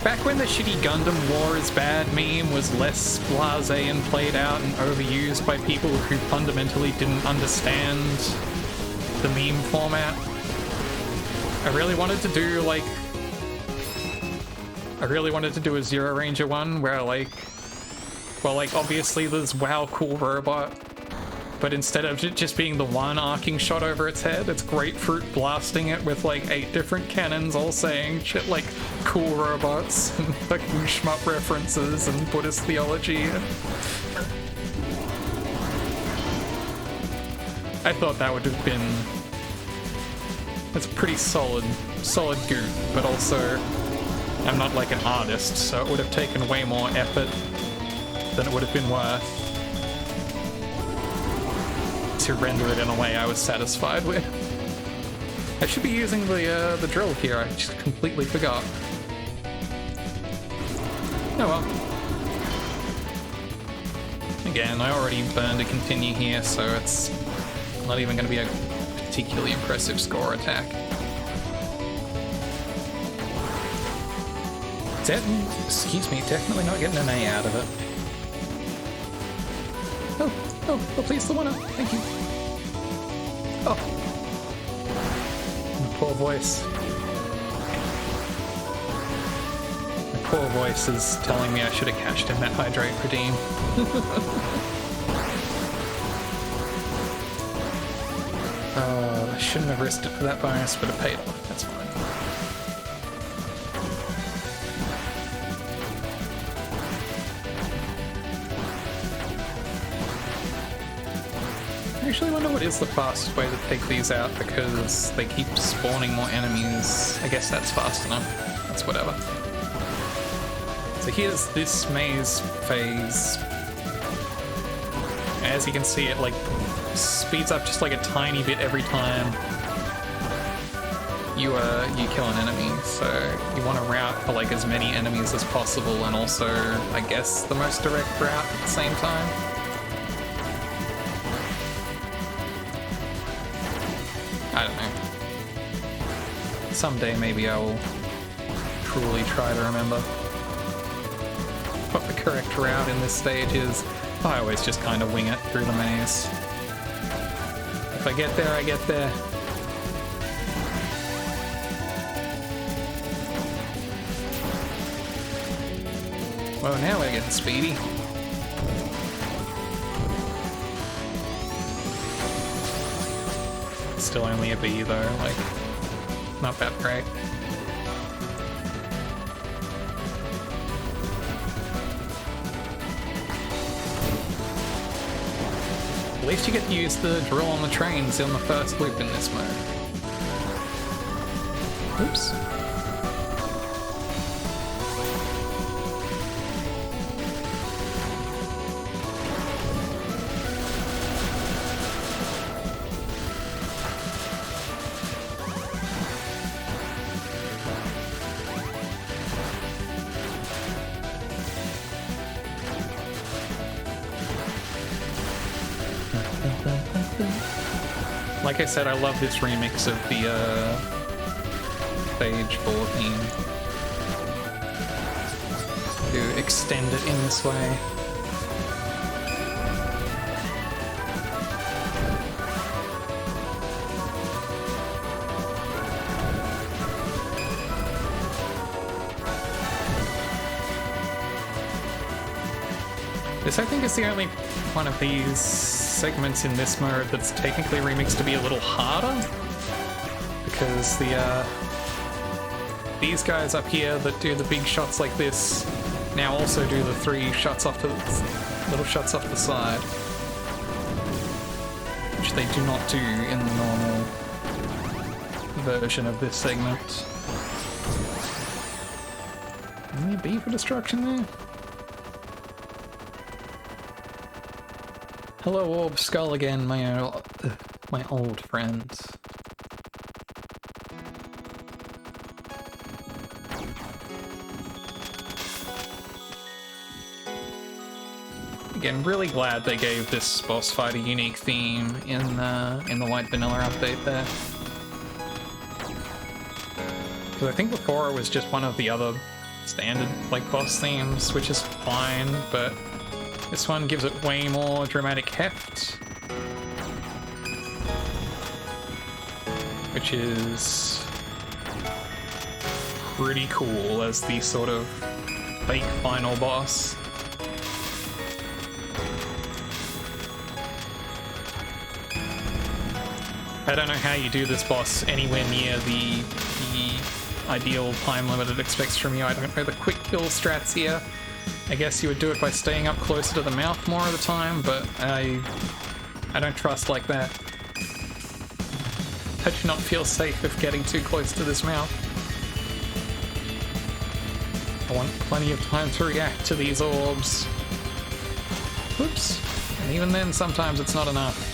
back when the shitty Gundam War is bad meme was less blasé and played out and overused by people who fundamentally didn't understand the meme format. I really wanted to do a ZeroRanger one where obviously there's wow cool robot, but instead of just being the one arcing shot over its head, it's Grapefruit blasting it with like 8 different cannons all saying shit like cool robots and fucking shmup references and Buddhist theology. I thought that would have been... That's pretty solid goot, but also I'm not like an artist, so it would have taken way more effort than it would have been worth to render it in a way I was satisfied with. I should be using the drill here, I just completely forgot. Oh well. I think again. I already burned a continue here, so it's not even going to be a particularly impressive score attack. Excuse me, definitely not getting an A out of it. Oh, please, the winner. Thank you. Oh. My poor voice. My poor voice is telling me I should have cashed in that Hydrate Redeem. I shouldn't have risked it for that bonus, but it paid off. That's fine. I actually wonder what is the fastest way to take these out, because they keep spawning more enemies. I guess that's fast enough. That's whatever. So here's this maze phase. As you can see, it like speeds up just like a tiny bit every time you kill an enemy. So you want to route for like as many enemies as possible, and also I guess the most direct route at the same time. I don't know. Someday maybe I will truly try to remember what the correct route in this stage is. I always just kind of wing it through the maze. If I get there, I get there. Well, now we're getting speedy. Still only a B though, like, not that great. At least you get to use the drill on the trains in the first loop in this mode. Oops. Like I said, I love this remix of the Stage 4 theme. To extend it in this way. This, I think, is the only one of these segments in this mode that's technically remixed to be a little harder, because these guys up here that do the big shots like this now also do the three shots off to little shots off the side, which they do not do in the normal version of this segment. Only a B for destruction there. Hello, Orb Skull again, my old friends. Again, really glad they gave this boss fight a unique theme in the White Vanilla update there. Because I think before it was just one of the other standard like boss themes, which is fine, but this one gives it way more dramatic heft, which is pretty cool as the sort of fake final boss. I don't know how you do this boss anywhere near the ideal time limit it expects from you. I don't know the quick kill strats here. I guess you would do it by staying up closer to the mouth more of the time, but I don't trust like that. I do not feel safe if getting too close to this mouth. I want plenty of time to react to these orbs. Oops. And even then, sometimes it's not enough.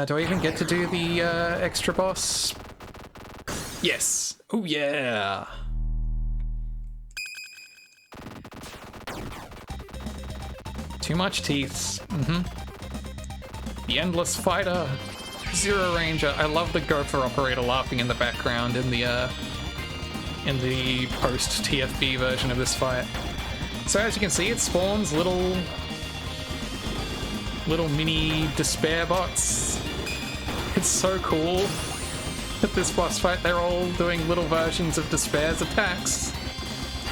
Do I even get to do the extra boss? Yes. Oh yeah. Too much teeth. The Endless Fighter. ZeroRanger. I love the Gopher operator laughing in the background in the post TFB version of this fight. So as you can see, it spawns little mini despair bots. It's so cool. At this boss fight, they're all doing little versions of Despair's attacks.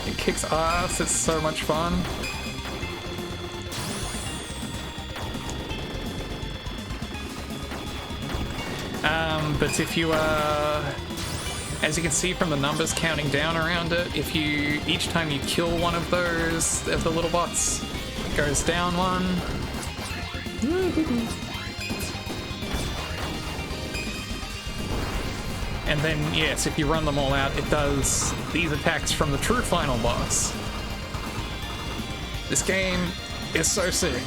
It kicks ass, it's so much fun. But if you, as you can see from the numbers counting down around it, if you, each time you kill one of those, of the little bots, it goes down one. And then, yes, if you run them all out, it does these attacks from the true final boss. This game is so sick.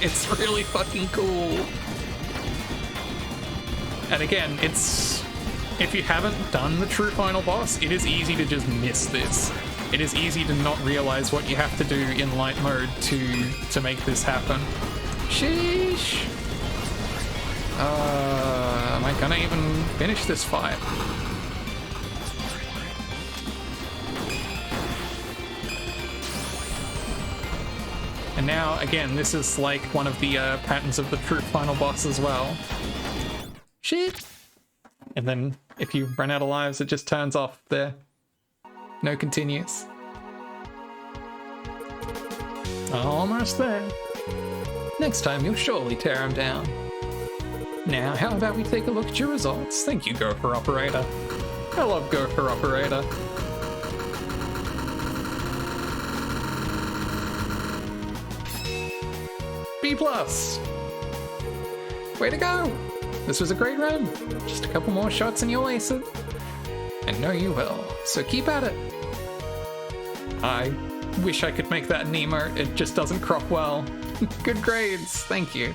It's really fucking cool. And again, it's... if you haven't done the true final boss, it is easy to just miss this. It is easy to not realize what you have to do in light mode to make this happen. Sheesh! Am I gonna even finish this fight? And now, again, this is like one of the patterns of the true final boss as well. Shit! And then, if you run out of lives, it just turns off there. No continues. Almost there. Next time, you'll surely tear him down. Now, how about we take a look at your results? Thank you, Gopher Operator. I love Gopher Operator. B+. Way to go! This was a great run. Just a couple more shots and you'll ace it. And know you will, so keep at it. I wish I could make that an emote, it just doesn't crop well. Good grades, thank you.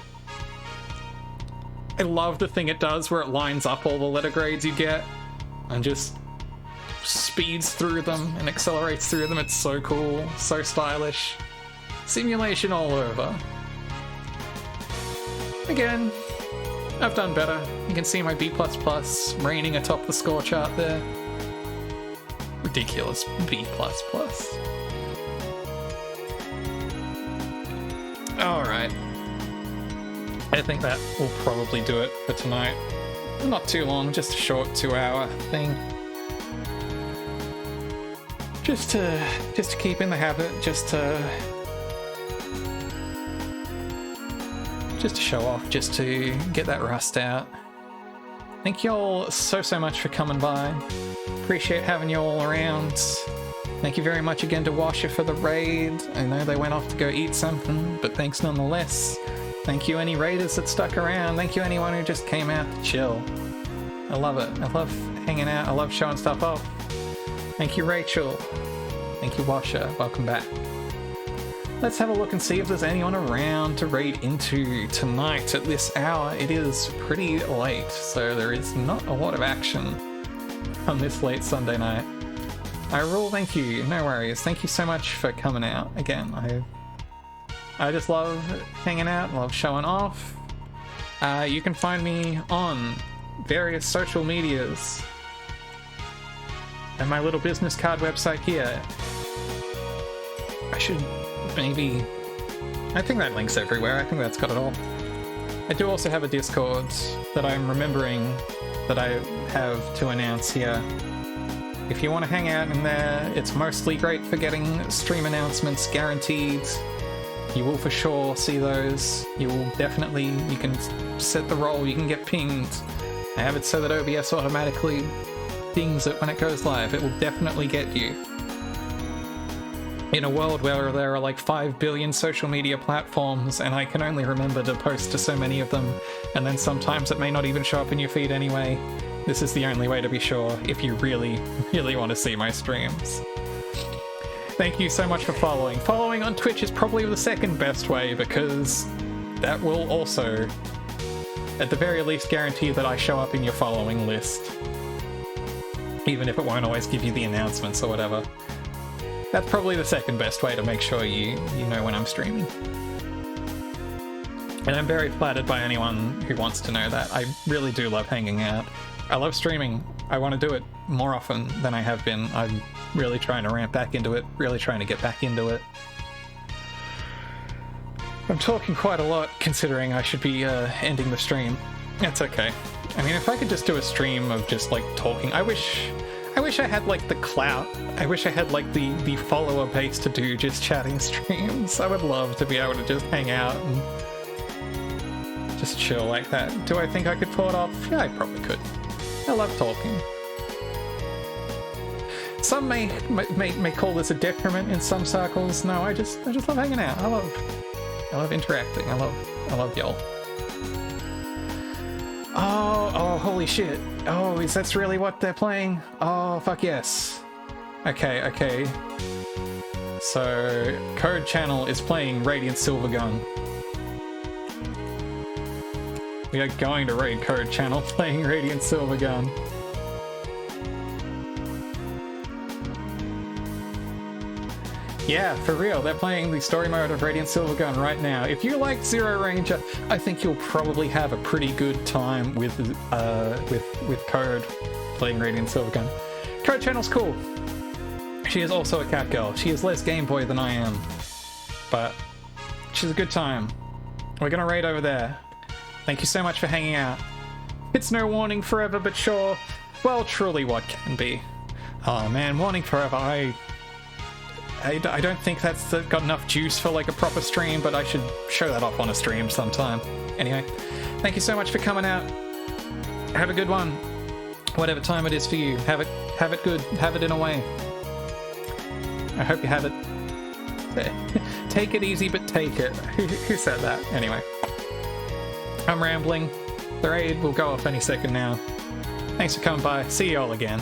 I love the thing it does where it lines up all the letter grades you get and just speeds through them and accelerates through them. It's so cool, so stylish. Simulation all over. Again, I've done better. You can see my B++ reigning atop the score chart there. Ridiculous B++. Alright. I think that will probably do it for tonight. Not too long, just a short 2-hour thing. Just to keep in the habit, just to show off, just to get that rust out. Thank you all so much for coming by. Appreciate having you all around. Thank you very much again to Washer for the raid. I know they went off to go eat something, but thanks nonetheless. Thank you any raiders that stuck around. Thank you anyone who just came out to chill. I love it. I love hanging out. I love showing stuff off. Thank you, Rachel. Thank you, Washer. Welcome back. Let's have a look and see if there's anyone around to raid into tonight at this hour. It is pretty late, so there is not a lot of action on this late Sunday night. Irul, thank you. No worries. Thank you so much for coming out. Again, I just love hanging out, love showing off. You can find me on various social medias and my little business card website here. I should maybe... I think that link's everywhere. I think that's got it all. I do also have a Discord that I'm remembering that I have to announce here. If you want to hang out in there, it's mostly great for getting stream announcements guaranteed. You will for sure see those. You will definitely, you can set the role, you can get pinged. I have it so that OBS automatically dings it when it goes live. It will definitely get you. In a world where there are like 5 billion social media platforms and I can only remember to post to so many of them, and then sometimes it may not even show up in your feed anyway, this is the only way to be sure if you really, really want to see my streams. Thank you so much for following. Following on Twitch is probably the second best way because that will also, at the very least, guarantee that I show up in your following list. Even if it won't always give you the announcements or whatever. That's probably the second best way to make sure you know when I'm streaming. And I'm very flattered by anyone who wants to know that. I really do love hanging out. I love streaming. I want to do it more often than I have been. I'm really trying to ramp back into it, really trying to get back into it. I'm talking quite a lot, considering I should be ending the stream. That's okay. I mean, if I could just do a stream of just, like, talking... I wish I had, like, the clout. I wish I had, like, the follower base to do just chatting streams. I would love to be able to just hang out and just chill like that. Do I think I could pull it off? Yeah, I probably could. I love talking. Some may call this a detriment in some circles. No, I just love hanging out. I love interacting. I love y'all. Oh, holy shit. Oh, is that really what they're playing? Oh, fuck yes. Okay. So, Code Channel is playing Radiant Silvergun. We are going to raid Code Channel playing Radiant Silvergun. Yeah, for real, they're playing the story mode of Radiant Silvergun right now. If you like ZeroRanger, I think you'll probably have a pretty good time with Code playing Radiant Silvergun. Code Channel's cool. She is also a cat girl. She is less Game Boy than I am, but she's a good time. We're gonna raid over there. Thank you so much for hanging out. It's no Warning Forever, but sure. Well, truly what can be. Oh man, Warning Forever, I don't think that's got enough juice for like a proper stream, but I should show that off on a stream sometime. Anyway, thank you so much for coming out. Have a good one. Whatever time it is for you. Have it good. Have it in a way. I hope you have it. Take it easy, but take it. Who said that? Anyway. I'm rambling. The raid will go off any second now. Thanks for coming by. See you all again.